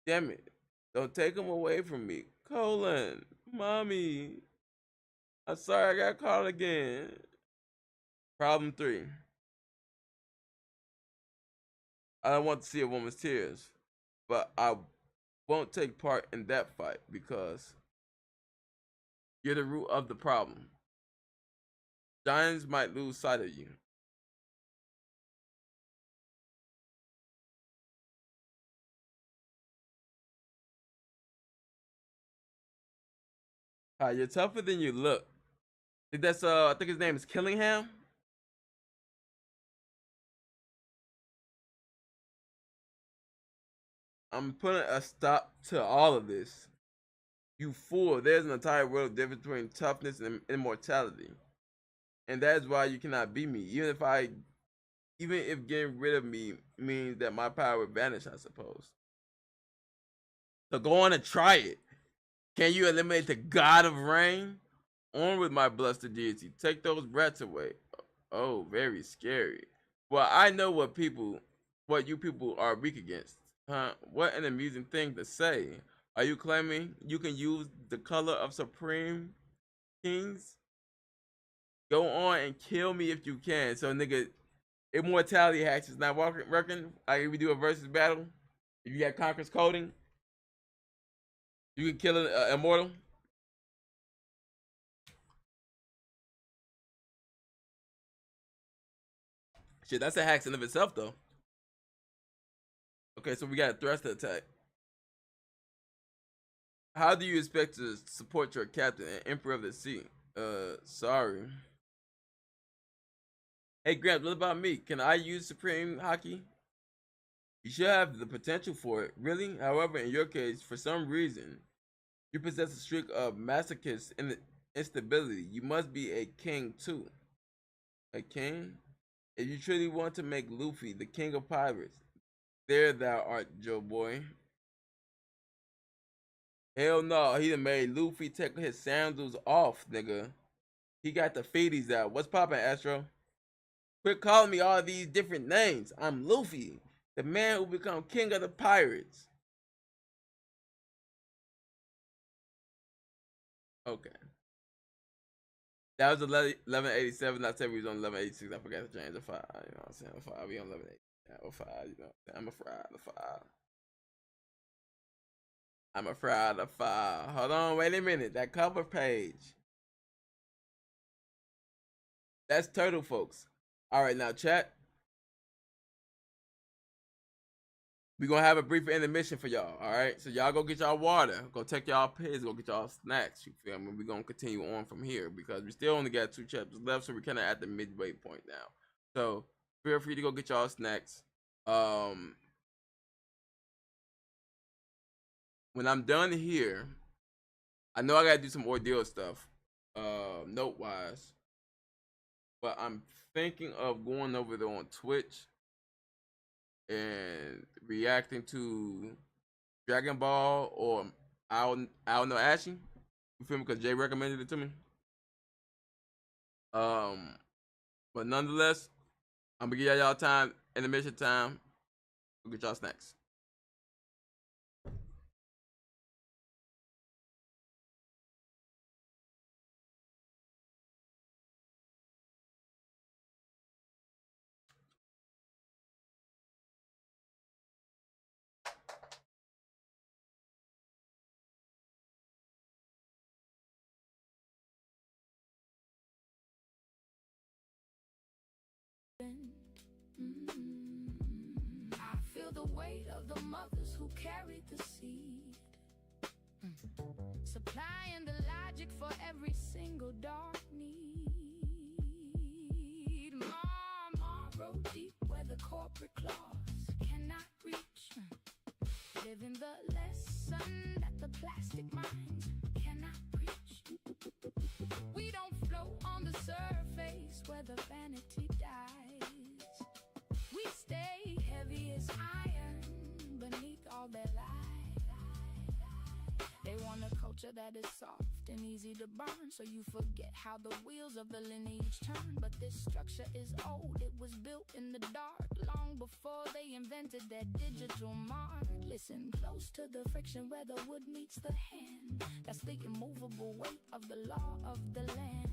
Damn it. Don't take them away from me. Colon. Mommy. I'm sorry I got caught again. Problem 3. I don't want to see a woman's tears, but I won't take part in that fight because you're the root of the problem. Giants might lose sight of you. You're tougher than you look. I think his name is Killingham. I'm putting a stop to all of this. You fool, there's an entire world of difference between toughness and immortality. And that is why you cannot beat me. Even if getting rid of me means that my power would vanish, I suppose. So go on and try it. Can you eliminate the god of rain? On with my bluster deity. Take those brats away. Oh, very scary. Well, I know what you people are weak against. Huh? What an amusing thing to say. Are you claiming you can use the color of Supreme Kings? Go on and kill me if you can. So, nigga, immortality hacks is not working. Like, if we do a versus battle, if you got Conqueror's coding, you can kill an immortal. Shit, that's a hacks in of itself, though. Okay, so we got a thruster attack. How do you expect to support your captain and Emperor of the Sea? Sorry. Hey, Gramps, what about me? Can I use Supreme Hockey? You should have the potential for it, really. However, in your case, for some reason, you possess a streak of masochist instability. You must be a king too. A king? If you truly want to make Luffy the king of pirates, there thou art, Joe boy. Hell no, he done made Luffy take his sandals off, nigga. He got the feeties out. What's poppin', Astro? Quit calling me all these different names. I'm Luffy, the man who become king of the pirates. Okay. That was 1187. I said we was on 1186. I forgot to change the 5. You know what I'm saying? 5. We on 1188. 5. You know, I'm a fry the 5. I'm a fry the 5. Hold on, wait a minute. That cover page. That's Turtle, folks. All right, now chat. We're going to have a brief intermission for y'all, all right? So y'all go get y'all water. Go take y'all piss. Go get y'all snacks, you feel me? We're going to continue on from here because we still only got 2 chapters left, so we're kind of at the midway point now. So feel free to go get y'all snacks. When I'm done here, I know I got to do some ordeal stuff, note-wise. But I'm thinking of going over there on Twitch and reacting to Dragon Ball or I'll know Ashy. You feel me? Because Jay recommended it to me. But nonetheless, I'm gonna give y'all time, intermission time. Go get y'all snacks. I feel the weight of the mothers who carried the seed, supplying the logic for every single dark need. Tomorrow deep where the corporate claws cannot reach, living the lesson that the plastic minds cannot preach. We don't float on the surface where the vanity dies. We stay heavy as iron beneath all their lies. They want a culture that is soft and easy to burn, so you forget how the wheels of the lineage turn. But this structure is old, it was built in the dark, long before they invented that digital mark. Listen close to the friction where the wood meets the hand. That's the immovable weight of the law of the land.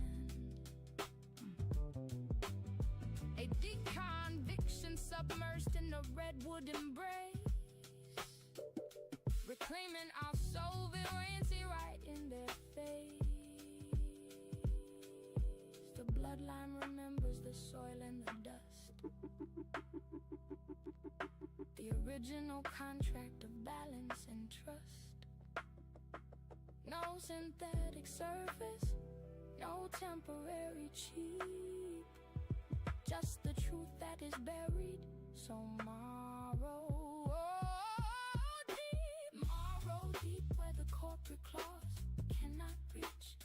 A deep conviction submerged in a redwood embrace, reclaiming our sovereignty right in their face. The bloodline remembers the soil and the dust, the original contract of balance and trust. No synthetic surface, no temporary cheap, just the truth that is buried so marrow deep. Marrow deep where the corporate claws cannot reach,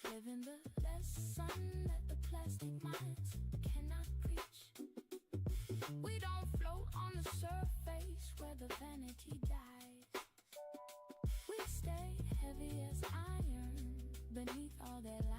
living the lesson that the plastic minds cannot preach. We don't float on the surface where the vanity dies. We stay heavy as iron beneath all their lies.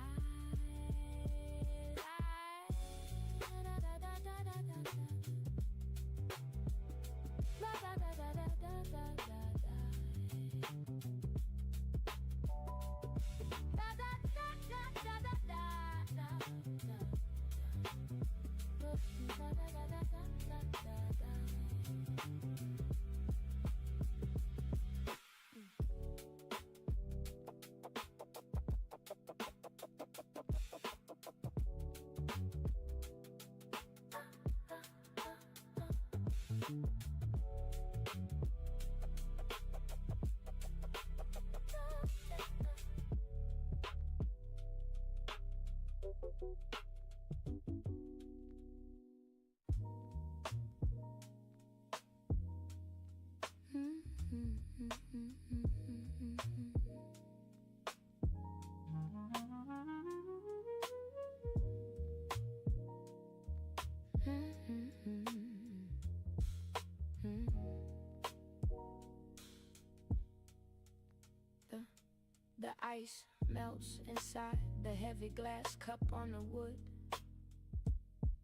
The ice melts inside the heavy glass cup on the wood,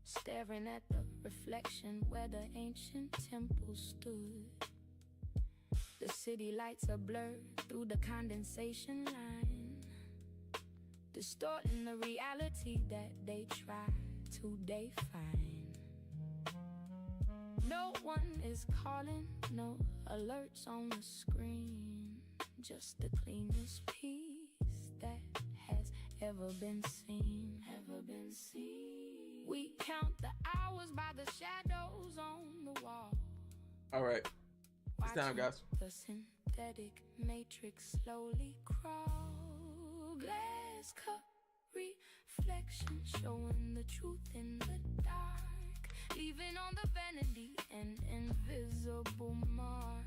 staring at the reflection where the ancient temple stood. The city lights are blurred through the condensation line, distorting the reality that they try to define. No one is calling, no alerts on the screen. Just the cleanest piece that has ever been seen. We count the hours by the shadows on the wall. All right, it's time, guys. The synthetic matrix slowly crawl. Glass cup reflection showing the truth in the dark, leaving on the vanity an invisible mark.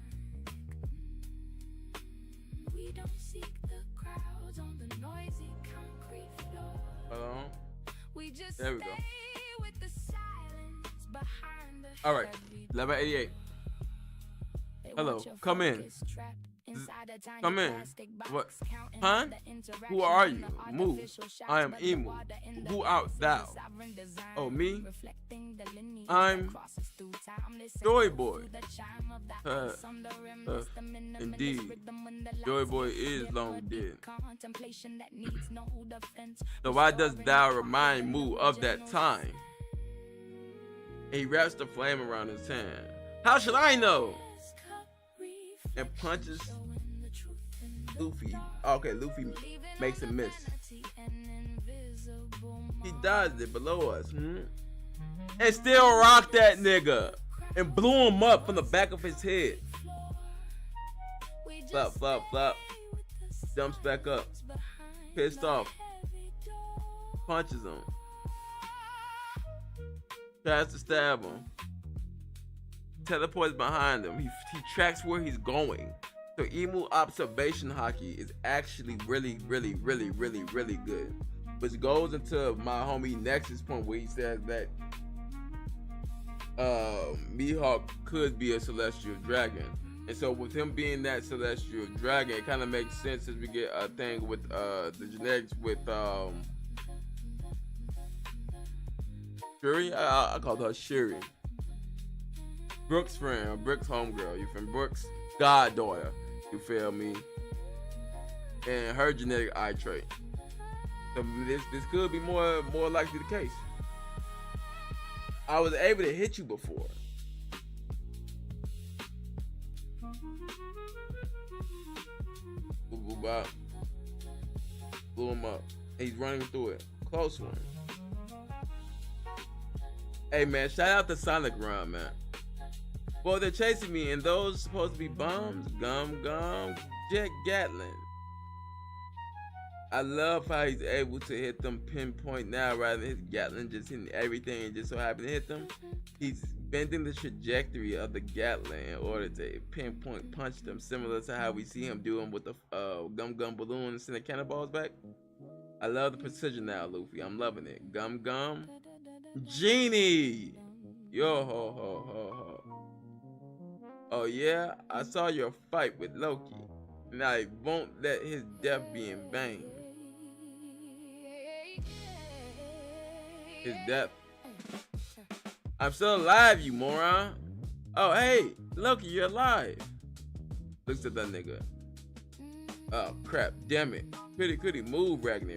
We don't seek the crowds on the noisy concrete floor. Hold on. We just There we go. stay with the silence behind the All right, heavy level 88. They Hello, want your come in. focus trapped inside a tiny Come in. plastic box, What? counting Huh? the interaction Who are from you? the Move. artificial shots, I am but the Emu. water in the Who glass art is a thou? sovereign design, Oh, me? reflecting the lineage I'm that crosses through timeless Joy echoes Boy. through the chime of the ice on the rim, it's the minimalist Indeed. rhythm when the Joy lights Boy hit, is dim long a deep dead. contemplation that needs no defense. So why does Restoring thou the remind quiet Mu of that original time? He wraps the flame around his hand. How should I know? And punches Luffy. Okay, Luffy makes him miss. He dodged it below us, and still rocked that nigga and blew him up from the back of his head. Flop, flop, flop. Jumps back up. Pissed off. Punches him. Tries to stab him. Teleports behind him. He tracks where he's going. So Emu observation hockey is actually really good. Which goes into my homie Nexus point where he says that Mihawk could be a celestial dragon. And so with him being that celestial dragon, it kind of makes sense as we get a thing with the genetics with Shuri. I called her Shuri. Brook's friend, Brook's homegirl. You from Brook's goddaughter. You feel me? And her genetic eye trait. So this could be more likely the case. I was able to hit you before. Blew him up. He's running through it. Close one. Hey man, shout out to Sonic Run, man. Well, they're chasing me, and those supposed to be bombs. Gum, Jet Gatlin. I love how he's able to hit them pinpoint now rather than his Gatling just hitting everything and just so happen to hit them. He's bending the trajectory of the Gatling in order to pinpoint punch them, similar to how we see him doing with the Gum balloon and sending cannonballs back. I love the precision now, Luffy. I'm loving it. Gum. Genie! Yo ho ho ho ho. Oh yeah? I saw your fight with Loki, and I won't let his death be in vain. His death. I'm still alive, you moron. Oh hey, Loki, you're alive. Looks at that nigga. Oh crap, damn it. Could he move, Ragnar?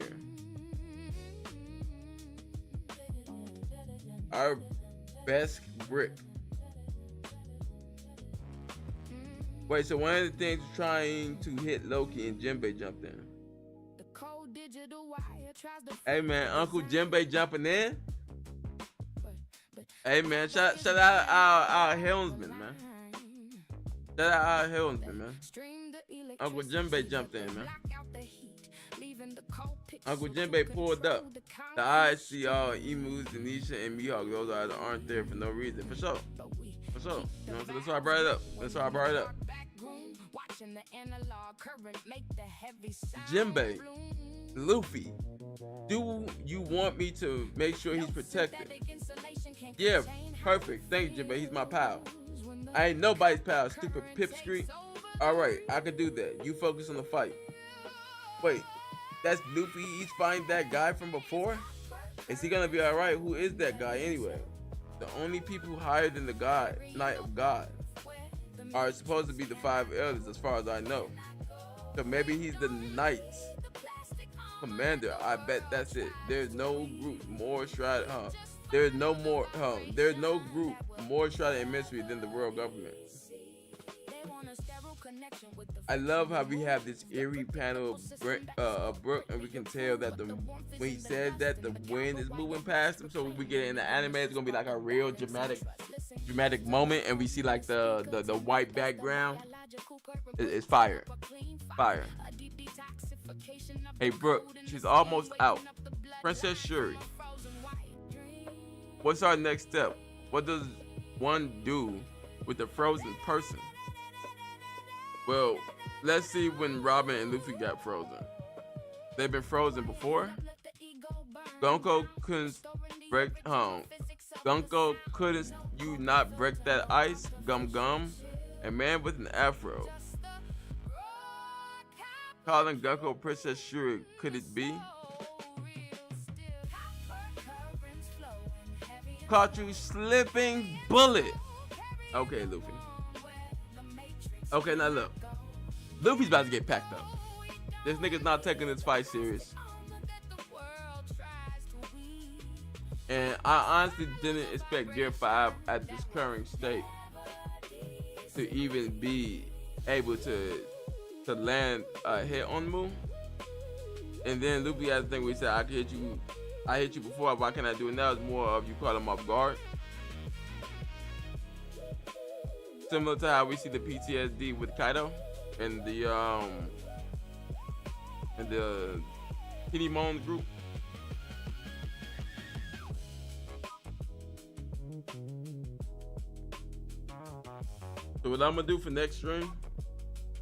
Our best brick. Wait, so one of the things trying to hit Loki and Jinbei jumped in. Hey man, Uncle Jinbei jumping in. Hey man, shout out our helmsman, man. Shout out our helmsman, man. Uncle Jinbei jumped in, man. Uncle Jinbei pulled up. The eyes see all emus, Denisha, and Mihawk. Those eyes aren't there for no reason. For sure. For sure. You know, so that's why I brought it up. That's why I brought it up. Jinbei, Luffy, do you want me to make sure he's protected? Yeah, perfect. Thank you, Jinbei. He's my pal. I ain't nobody's pal, stupid pipsqueak. Alright, I can do that. You focus on the fight. Wait, that's Luffy? He's fighting that guy from before? Is he gonna be alright? Who is that guy anyway? The only people higher than the God, Knight of God, are supposed to be the 5 elders as far as I know. So maybe he's the Knight's commander. I bet that's it. There's no group more shrouded, there's no group more shrouded in mystery than the world government. I love how we have this eerie panel of Brook, and we can tell that when he said that, the wind is moving past him. So when we get in the anime, it's gonna be like a real dramatic moment, and we see like the white background. It's fire. Hey Brook, she's almost out. Princess Shuri, what's our next step? What does one do with the frozen person? Well, let's see when Robin and Luffy got frozen. They've been frozen before. Gunko couldn't break Gunko, couldn't you not break that ice? Gum. A man with an afro. Calling Gunko Princess Shuri, could it be? Caught you slipping, bullet. Okay, Luffy. Okay, now look. Luffy's about to get packed up. This nigga's not taking this fight serious. And I honestly didn't expect Gear 5 at this current state to even be able to land a hit on Mu. And then Luffy has the thing where he said, I hit you before, why can't I do it now? It's more of you caught him off guard. Similar to how we see the PTSD with Kaido and the Kinemon group. So what I'm gonna do for next stream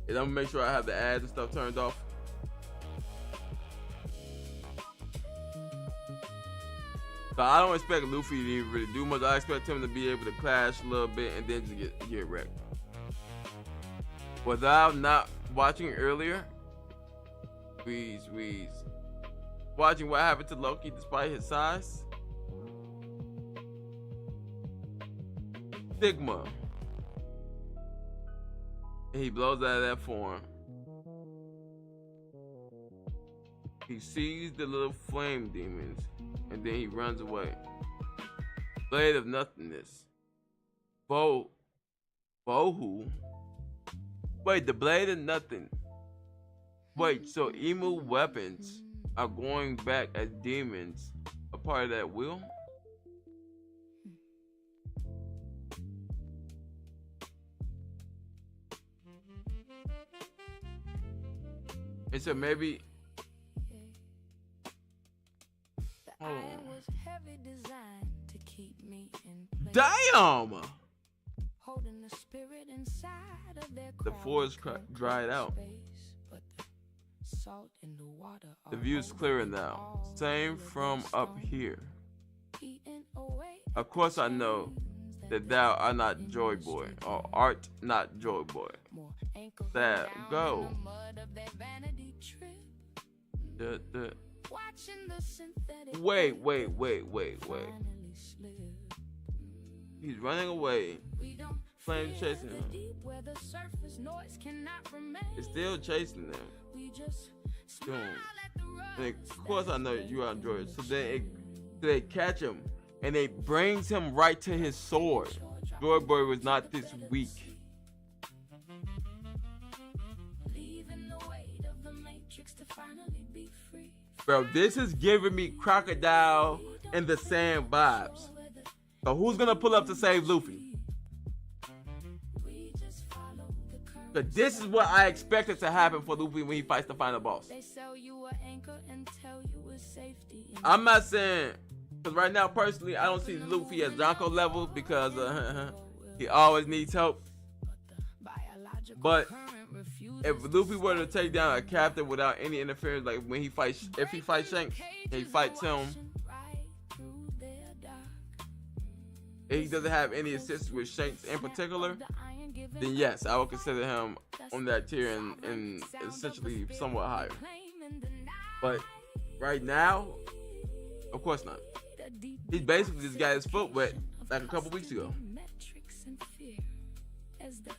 is I'm gonna make sure I have the ads and stuff turned off. So I don't expect Luffy to even really do much. I expect him to be able to clash a little bit and then just get wrecked. Without not watching earlier, watching what happened to Loki despite his size. Sigma. And he blows out of that form. He sees the little flame demons and then he runs away. Blade of nothingness. Bohu. Wait, the blade of nothing. Wait, so emu weapons are going back as demons, a part of that will? And so maybe damn! The forest dried out. The view's clearer now. Same from up here. Of course I know that thou art not Joy Boy, or art not Joy Boy. That go. Wait. He's running away. Flame chasing him. It's still chasing them. And of course I know you are Joy. So they catch him and they brings him right to his sword. Joy Boy was not this weak. Bro, this is giving me Crocodile in the Sand vibes. So who's gonna pull up to save Luffy? Cause this is what I expected to happen for Luffy when he fights the final boss. They sell you an anchor and tell you it's safety. I'm not saying, cause right now personally I don't see Luffy at Zonko level because he always needs help. But if Luffy were to take down a captain without any interference, like when he fights, if he fights Shanks, and he fights him, and he doesn't have any assistance with Shanks in particular, then yes, I would consider him on that tier and essentially somewhat higher. But right now, of course not. He's basically just got his foot wet like a couple weeks ago.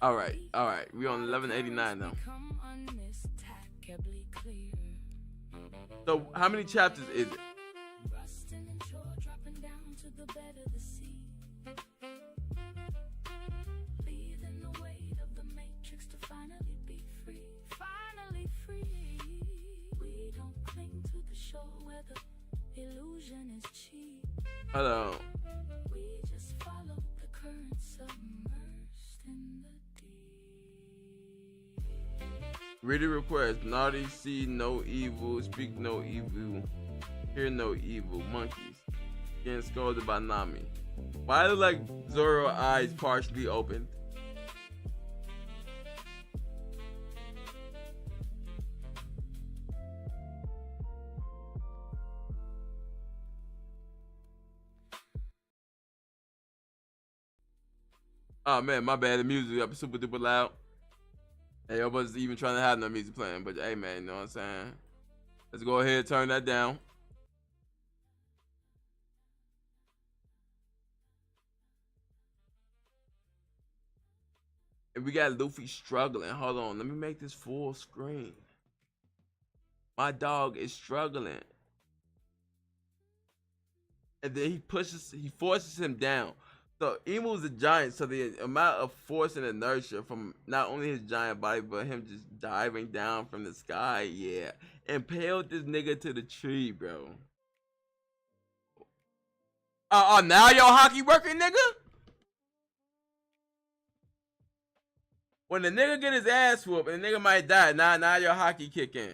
All right. We on 1189 now. So how many chapters is it? Illusion is cheap. Hello. We just follow the current submersed in the deep. Reader request: Naughty, see no evil, speak no evil, hear no evil. Monkeys getting scolded by Nami. Why look like Zoro's eyes partially opened? Oh man, my bad. The music up super duper loud. Hey, I wasn't even trying to have no music playing, but hey man, you know what I'm saying? Let's go ahead and turn that down. And we got Luffy struggling. Hold on, let me make this full screen. My dog is struggling. And then he forces him down. So Emu's a giant, so the amount of force and inertia from not only his giant body, but him just diving down from the sky, yeah, impaled this nigga to the tree, bro. Now your hockey working, nigga? When the nigga get his ass whooped and the nigga might die, now your hockey kick in.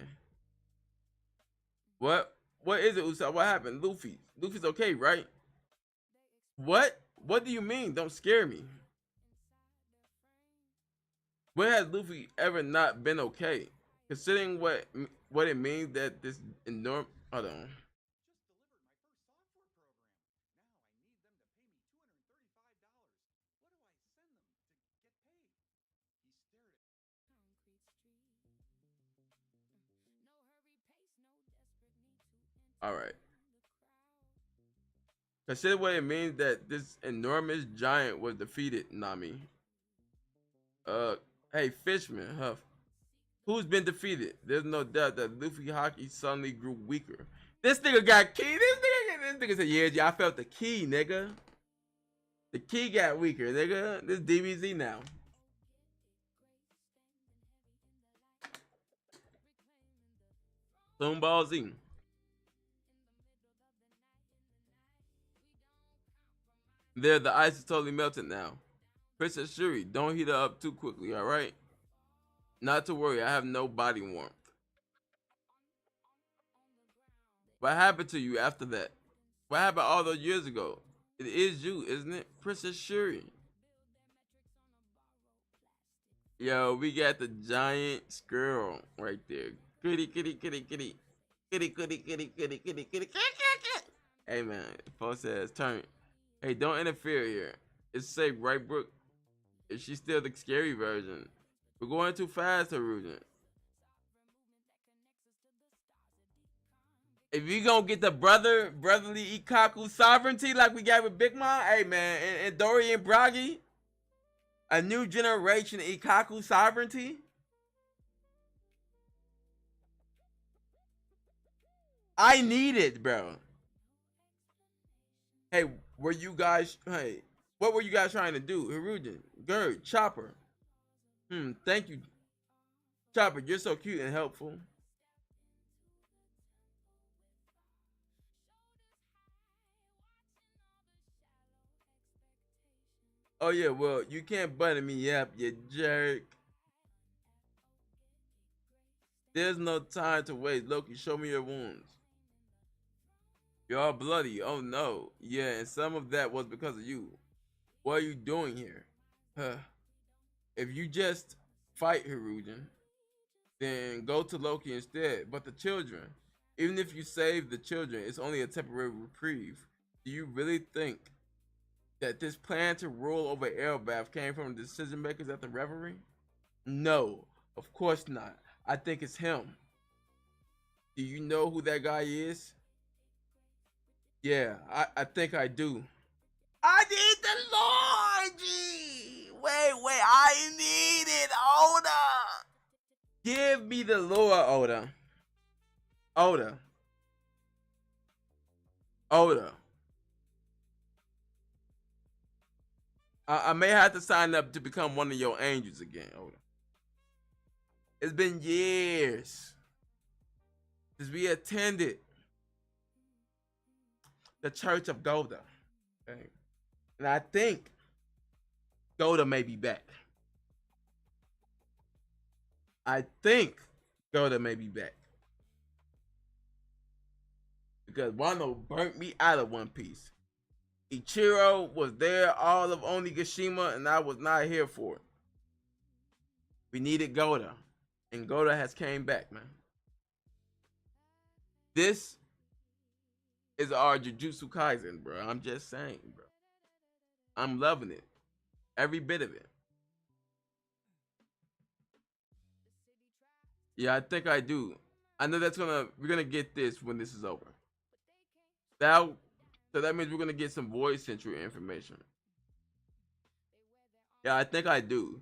What is it, Usopp? What happened? Luffy's okay, right? What do you mean? Don't scare me. When has Luffy ever not been okay? Considering what it means that this enormous... Hold on. All right. Consider what it means that this enormous giant was defeated, Nami. Hey, Fishman, Huff. Who's been defeated? There's no doubt that Luffy hockey suddenly grew weaker. This nigga got key. This nigga said, yeah, I felt the key, nigga. The key got weaker, nigga. This DBZ now. Boom Ball Z. There, the ice is totally melted now. Princess Shuri, don't heat her up too quickly, alright? Not to worry, I have no body warmth. What happened to you after that? What happened all those years ago? It is you, isn't it? Princess Shuri. Yo, we got the giant squirrel right there. Kitty, kitty, kitty, kitty. Kitty, kitty, kitty, kitty, kitty, kitty, kitty. Hey man, Paul says, turn. Hey, don't interfere here. It's safe, right, Brook? Is she still the scary version? We're going too fast, Harujan. If you gonna get the brotherly Ikaku sovereignty like we got with Big Mom, hey man, and Dory and Bragi, a new generation Ikaku sovereignty. I need it, bro. Hey, what were you guys trying to do? Hirugen, Gerd, Chopper. Thank you. Chopper, you're so cute and helpful. Oh yeah, well, you can't butter me up, you jerk. There's no time to waste. Loki, show me your wounds. You're all bloody. Oh no. Yeah, and some of that was because of you. What are you doing here? If you just fight Hirugen, then go to Loki instead. But the children, even if you save the children, it's only a temporary reprieve. Do you really think that this plan to rule over Elbaph came from the decision makers at the Reverie? No, of course not. I think it's him. Do you know who that guy is? Yeah, I think I do. I need the Lord, G. Wait, I need it, Oda. Give me the lore, Oda. Oda. I may have to sign up to become one of your angels again, Oda. It's been years since we attended the Church of Goda. Okay? And I think Goda may be back. Because Wano burnt me out of One Piece. Ichiro was there all of Onigashima, and I was not here for it. We needed Goda, and Goda has came back, man. This is our Jujutsu Kaisen, bro. I'm just saying, bro. I'm loving it. Every bit of it. Yeah, I think I do. I know we're gonna get this when this is over. So that means we're gonna get some voice central information. Yeah, I think I do.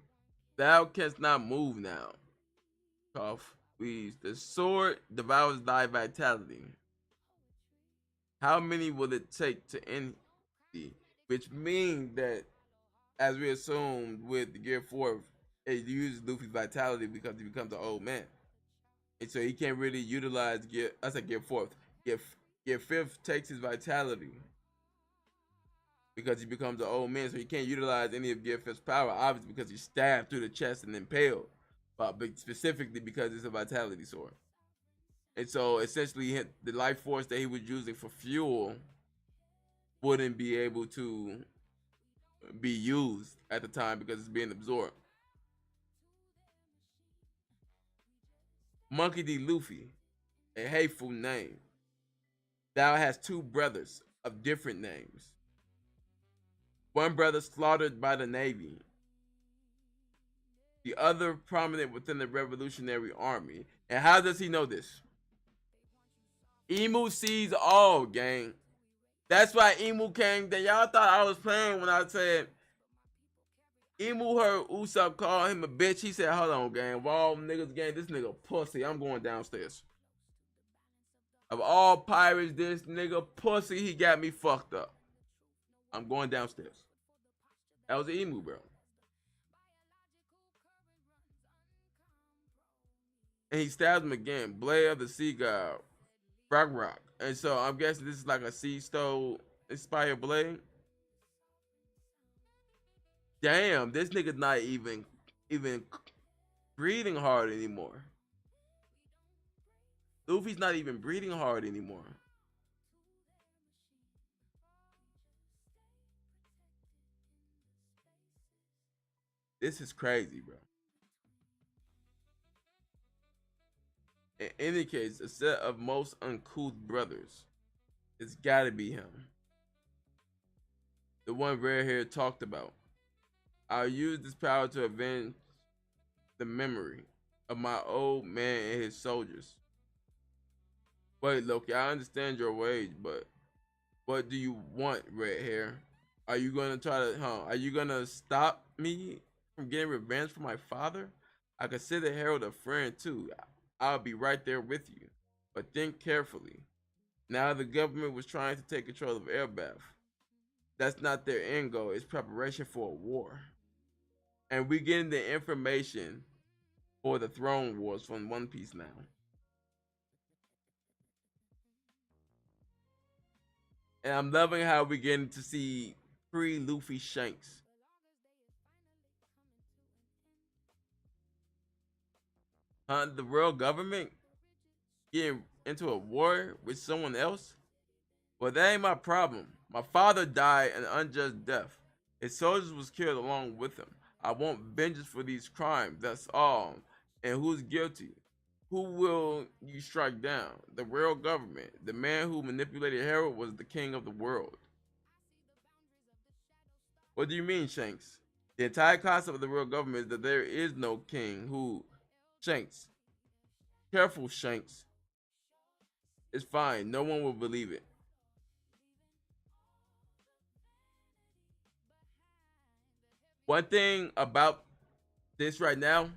Thou canst not move now. Cough, please. The sword devours thy vitality. How many will it take to end thee? Which means that, as we assumed with Gear 4, it uses Luffy's vitality because he becomes an old man. And so he can't really utilize Gear 4th. Gear 5th takes his vitality because he becomes an old man, so he can't utilize any of Gear 5th's power, obviously because he's stabbed through the chest and impaled, but specifically because it's a vitality sword. And so essentially the life force that he was using for fuel wouldn't be able to be used at the time because it's being absorbed. Monkey D. Luffy, a hateful name. Thou hast two brothers of different names. One brother slaughtered by the Navy. The other prominent within the Revolutionary Army. And how does he know this? Emu sees all, gang. That's why Emu came. That y'all thought I was playing when I said Emu heard Usopp call him a bitch. He said, hold on, gang. Of all niggas, gang, this nigga pussy. I'm going downstairs. Of all pirates, this nigga pussy, he got me fucked up. I'm going downstairs. That was the Emu, bro. And he stabs him again. Blade of the Sea God. Rock. And so I'm guessing this is like a Sea Stone inspired blade. Damn, this nigga's not even breathing hard anymore. Luffy's not even breathing hard anymore. This is crazy, bro. In any case, a set of most uncouth brothers. It's gotta be him. The one Red Hair talked about. I'll use this power to avenge the memory of my old man and his soldiers. Wait, Loki, I understand your rage, but what do you want, Red Hair? Are you gonna are you gonna stop me from getting revenge for my father? I consider Harold a friend too. I'll be right there with you. But think carefully. Now the government was trying to take control of Elbaph. That's not their end goal. It's preparation for a war. And we're getting the information for the Throne Wars from One Piece now. And I'm loving how we're getting to see pre-Luffy Shanks. The world government getting into a war with someone else? Well, that ain't my problem. My father died an unjust death. His soldiers was killed along with him. I want vengeance for these crimes, that's all. And who's guilty? Who will you strike down? The world government. The man who manipulated Harold was the king of the world. What do you mean, Shanks? The entire concept of the world government is that there is no king who... Shanks. Careful, Shanks. It's fine. No one will believe it. One thing about this right now,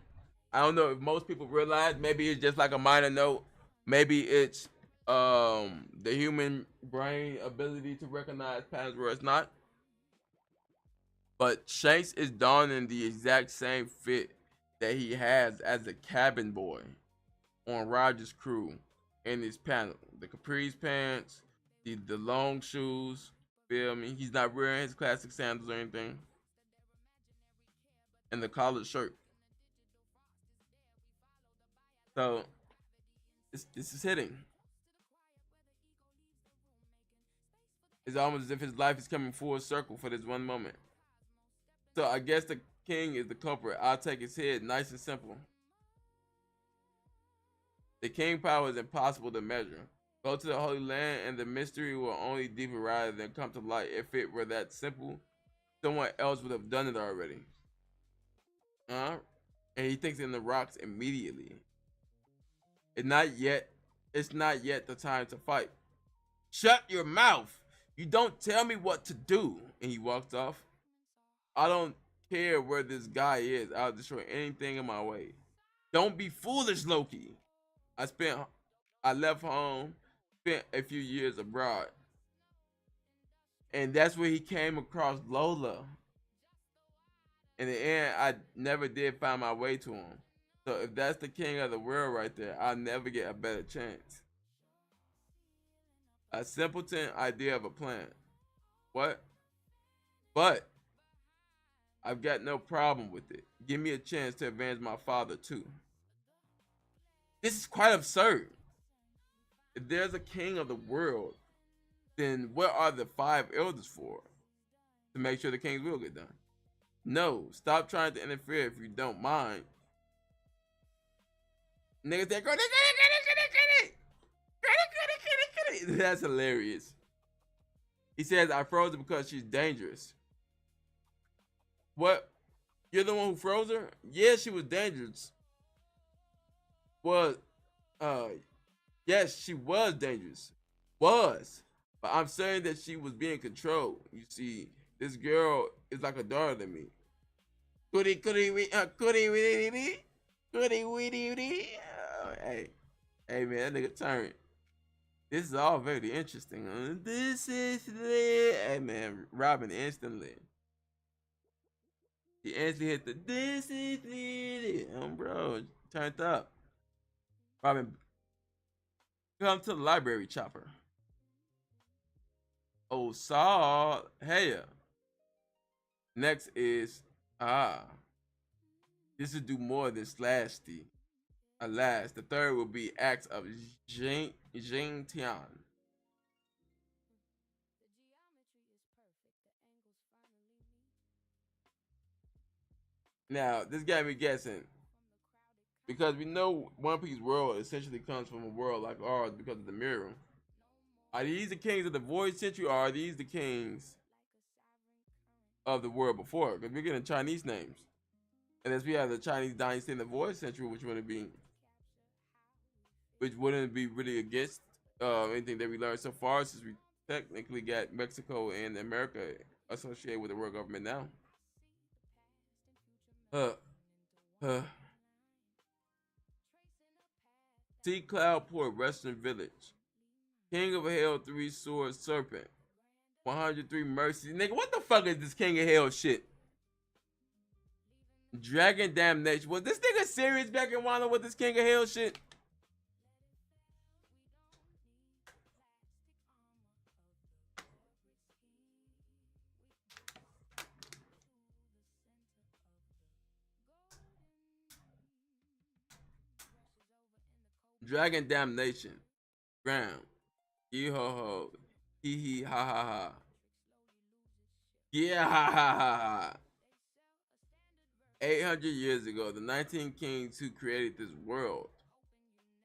I don't know if most people realize, maybe it's just like a minor note, maybe it's the human brain ability to recognize patterns where it's not. But Shanks is donning the exact same fit that he has as a cabin boy on Roger's crew in his panel. The capris pants, the long shoes, feel me? He's not wearing his classic sandals or anything. And the collared shirt. So this is hitting. It's almost as if his life is coming full circle for this one moment. So I guess the king is the culprit. I'll take his head, nice and simple. The king power is impossible to measure. Go to the Holy Land and the mystery will only deepen rather than come to light. If it were that simple, someone else would have done it already. And he thinks in the rocks immediately. It's not yet the time to fight. Shut your mouth! You don't tell me what to do. And he walks off. I don't care where this guy is. I'll destroy anything in my way. Don't be foolish, Loki. I left home, spent a few years abroad. And that's where he came across Lola. In the end, I never did find my way to him. So if that's the king of the world right there, I'll never get a better chance. A simpleton idea of a plan. What? But I've got no problem with it. Give me a chance to avenge my father too. This is quite absurd. If there's a king of the world, then what are the 5 elders for? To make sure the king's will get done. No, stop trying to interfere if you don't mind. Niggas say, that's hilarious. He says, I froze her because she's dangerous. What? You're the one who froze her? Yeah, she was dangerous. Well, yes, she was dangerous. But I'm saying that she was being controlled. You see, this girl is like a daughter to me. Hey man, that nigga turned. This is all very interesting. This is lit. Hey man, Robin instantly. He instantly hit the this is lit. Bro, turned up. Robin, come to the library, Chopper. Oh, Saul, hey. Next is this will do more than slash D. Alas, the third will be acts of Jing Tian. Now, this got me guessing. Because we know One Piece world essentially comes from a world like ours because of the mirror. Are these the kings of the Void Century or are these the kings of the world before? Because we're getting Chinese names. And as we have the Chinese dynasty in the Void Century, which wouldn't be really against anything that we learned so far, since we technically got Mexico and America associated with the world government now. Sea Cloud Port, Western Village. King of Hell, 3 Sword Serpent. 103 Mercy. Nigga, what the fuck is this King of Hell shit? Dragon Damnation. Was this nigga serious back in Wano with this King of Hell shit? Dragon Damnation. Ground. Yee ho ho. Hee hee ha ha ha. Yeah ha ha ha ha. 800 years ago, the 19 kings who created this world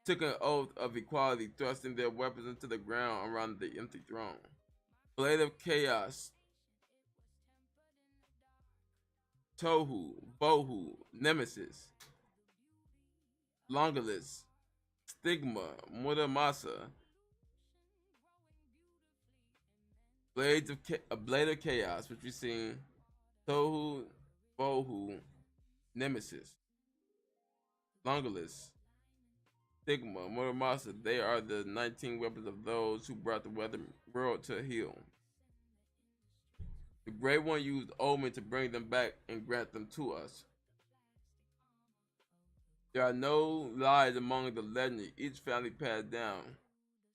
took an oath of equality, thrusting their weapons into the ground around the empty throne. Blade of Chaos, Tohu, Bohu, Nemesis, Longalus, Stigma, Muramasa, a Blade of Chaos, which we've seen, Tohu, Bohu, Nemesis, Longalus, Stigma, Muramasa. They are the 19 weapons of those who brought the world to heel. The Great One used Omen to bring them back and grant them to us. There are no lies among the legend each family passed down.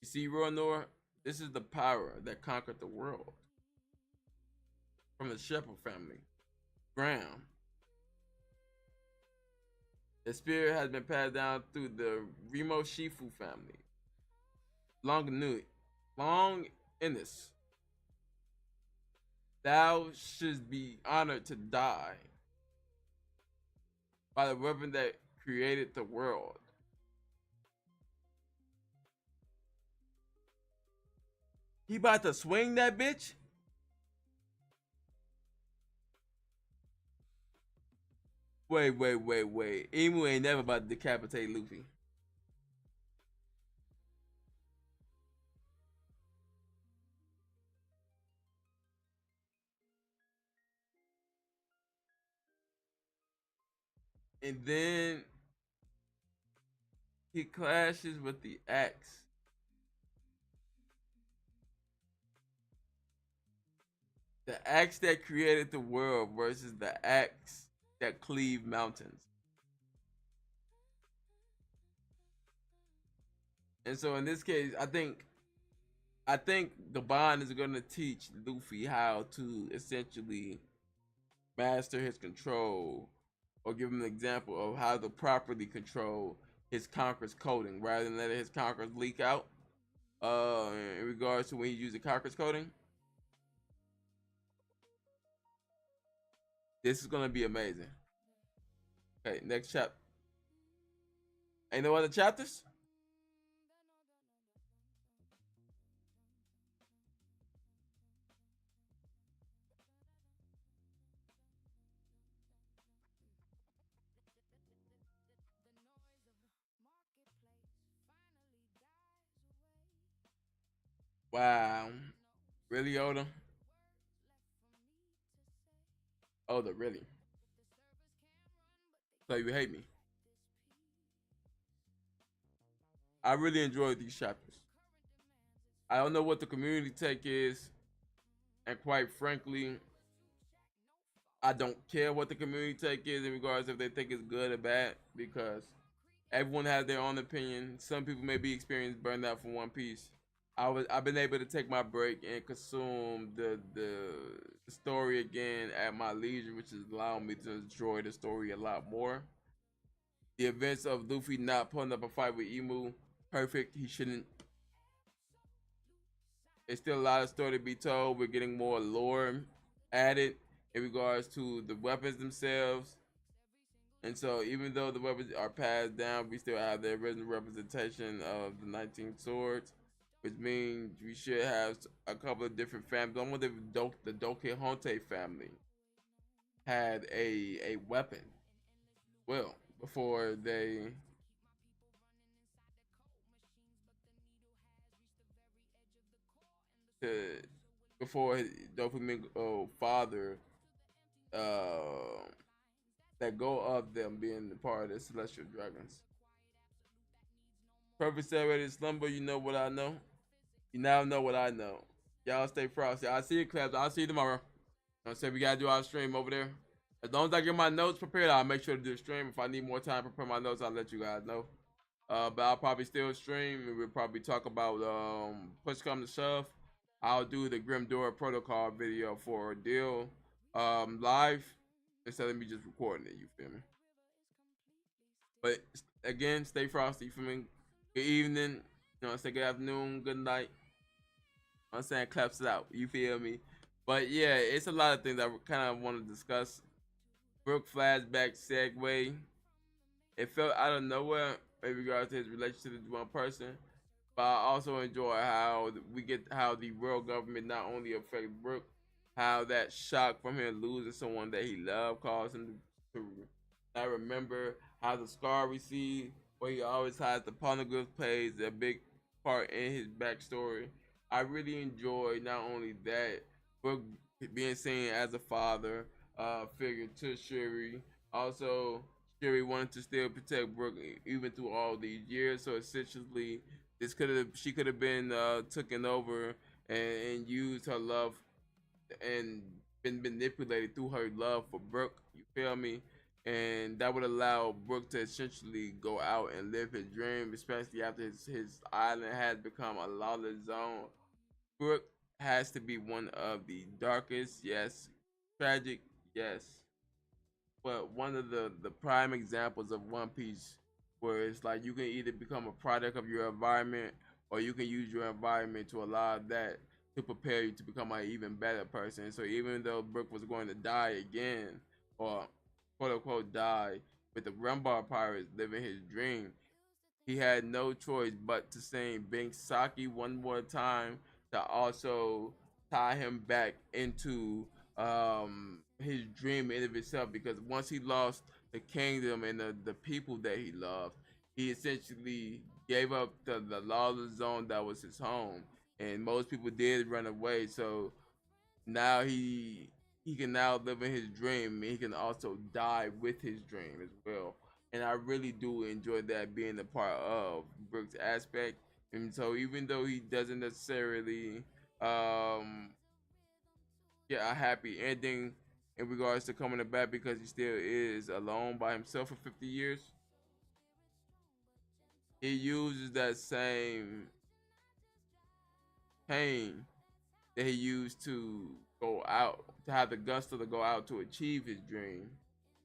You see, Ronor, this is the power that conquered the world. From the Shepherd family, Graham. The spirit has been passed down through the Remo Shifu family. Long Innis. Thou shouldst be honored to die by the weapon that created the world. He about to swing that bitch? Wait. Emu ain't never about to decapitate Luffy. And then he clashes with the axe. The axe that created the world versus the axe that cleave mountains. And so in this case, I think the bond is going to teach Luffy how to essentially master his control, or give him an example of how to properly control his Conqueror's coding rather than letting his Conqueror's leak out. In regards to when he uses Conqueror's coding, this is gonna be amazing. Okay, next chapter. Ain't no other chapters? Wow. Really, Oda? Oda, really? So you hate me? I really enjoyed these chapters. I don't know what the community take is, and quite frankly, I don't care what the community take is in regards if they think it's good or bad, because everyone has their own opinion. Some people may be experienced burnout from One Piece. I've been able to take my break and consume the story again at my leisure, which is allowing me to enjoy the story a lot more. The events of Luffy not putting up a fight with Emu, perfect. He shouldn't. There's still a lot of story to be told. We're getting more lore added in regards to the weapons themselves. And so even though the weapons are passed down, we still have the original representation of the 19 swords, which means we should have a couple of different families. I wonder if the Dokehonte family had a weapon. Well, before Doflamingo father let go of them being the part of the celestial dragons. Perfect separated slumber, you know what I know. You now know what I know. Y'all stay frosty. I'll see you, Claps. I'll see you tomorrow. I said we gotta do our stream over there. As long as I get my notes prepared, I'll make sure to do the stream. If I need more time to prepare my notes, I'll let you guys know. But I'll probably still stream, and we'll probably talk about push come to shove. I'll do the Grim Door protocol video for Deal live instead of me just recording it. You feel me? But again, stay frosty. You feel me? good evening, you know what I'm saying, good afternoon, good night. I'm saying claps it out. You feel me? But yeah, it's a lot of things I kind of want to discuss. Brook flashback segue. It felt out of nowhere in regards to his relationship to one person. But I also enjoy how we get how the world government not only affects Brook, how that shock from him losing someone that he loved caused him to I remember how the scar we see where he always has the poneglyph plays a big part in his backstory. I really enjoy not only that, Brook being seen as a father figure to Shuri. Also, Shuri wanted to still protect Brook even through all these years. So essentially, she could have been taken over and used her love and been manipulated through her love for Brook. You feel me? And that would allow Brook to essentially go out and live his dream, especially after his island has become a lawless zone. Brook has to be one of the darkest, yes, tragic, yes, but one of the prime examples of One Piece, where it's like you can either become a product of your environment, or you can use your environment to allow that to prepare you to become an even better person. So even though Brook was going to die again, or quote unquote die, with the Rumbar Pirates living his dream, he had no choice but to sing Bing Saki one more time to also tie him back into his dream in of itself, because once he lost the kingdom and the people that he loved, he essentially gave up the lawless zone that was his home, and most people did run away. So now he can now live in his dream, and he can also die with his dream as well. And I really do enjoy that being a part of Brook's aspect. And so even though he doesn't necessarily um get a happy ending in regards to coming back, because he still is alone by himself for 50 years, he uses that same pain that he used to go out, to have the gusto to go out to achieve his dream,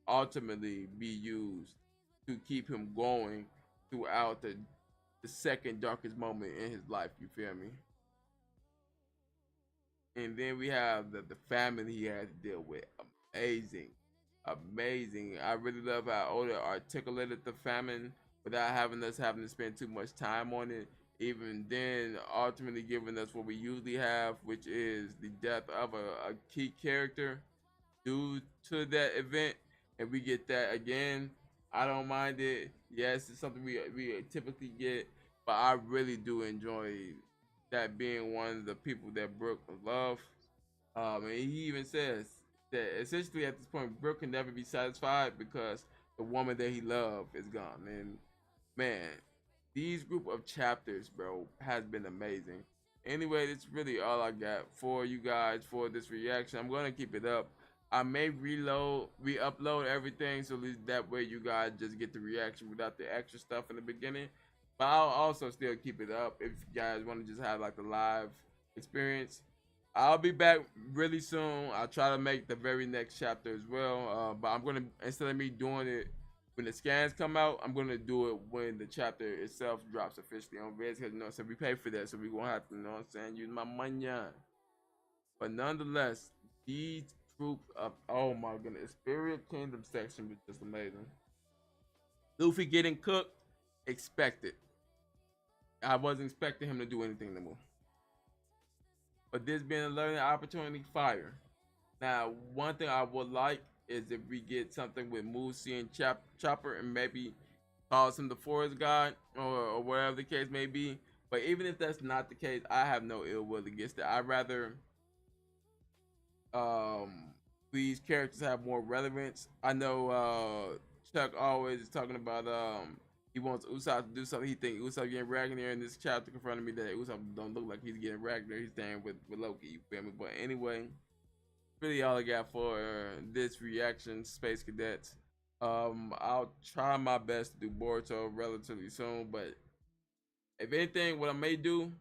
ultimately be used to keep him going throughout the second darkest moment in his life. You feel me? And then we have the family he had to deal with. Amazing, amazing. I really love how Oda articulated the famine without having us having to spend too much time on it. Even then, ultimately giving us what we usually have, which is the death of a key character due to that event, and we get that again. I don't mind it. Yes, it's something we typically get, but I really do enjoy that being one of the people that Brook love. And he even says that essentially at this point, Brook can never be satisfied because the woman that he loved is gone. And man, these group of chapters, bro, has been amazing. Anyway, that's really all I got for you guys for this reaction. I'm gonna keep it up. I may re-upload everything, so at least that way you guys just get the reaction without the extra stuff in the beginning. But I'll also still keep it up if you guys want to just have like the live experience. I'll be back really soon. I'll try to make the very next chapter as well. But I'm gonna, instead of me doing it when the scans come out, I'm gonna do it when the chapter itself drops officially on Vids, because you know, so we pay for that, so we gonna have to, you know what I'm saying, use my money. But nonetheless, these group of, oh my goodness, Spirit Kingdom section was just amazing. Luffy getting cooked, expected. I wasn't expecting him to do anything no more. But this being a learning opportunity, fire. Now, one thing I would like is if we get something with Moosey and Chopper, and maybe calls him the Forest God, or whatever the case may be. But even if that's not the case, I have no ill will against it. I'd rather these characters have more relevance. I know Chuck always is talking about he wants Usopp to do something. He thinks Usopp getting Ragnar in this chapter, confronting me that Usopp don't look like he's getting Ragnar. He's staying with Loki. You feel me? But anyway, really all I got for this reaction, Space Cadets. I'll try my best to do Boruto relatively soon, but if anything, what I may do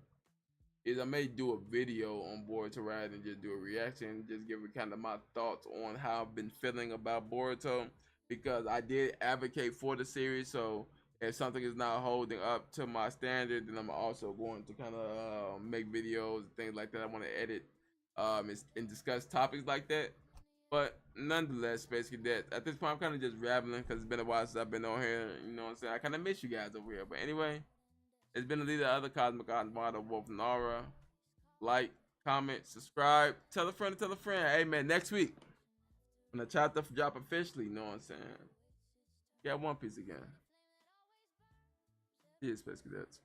is I may do a video on Boruto rather than just do a reaction, just give it kind of my thoughts on how I've been feeling about Boruto, because I did advocate for the series. So If something is not holding up to my standard, then I'm also going to kind of make videos and things like that. I want to edit and discuss topics like that. But nonetheless, Space Cadet, at this point, I'm kind of just rambling because it's been a while since I've been on here. You know what I'm saying? I kind of miss you guys over here. But anyway, it's been the leader of the Cosmic Model Wolf Nara. Like, comment, subscribe, tell a friend to tell a friend. Hey man, next week when the chapter drop officially, you know what I'm saying? Yeah, One Piece again. Cheers, Space Cadets.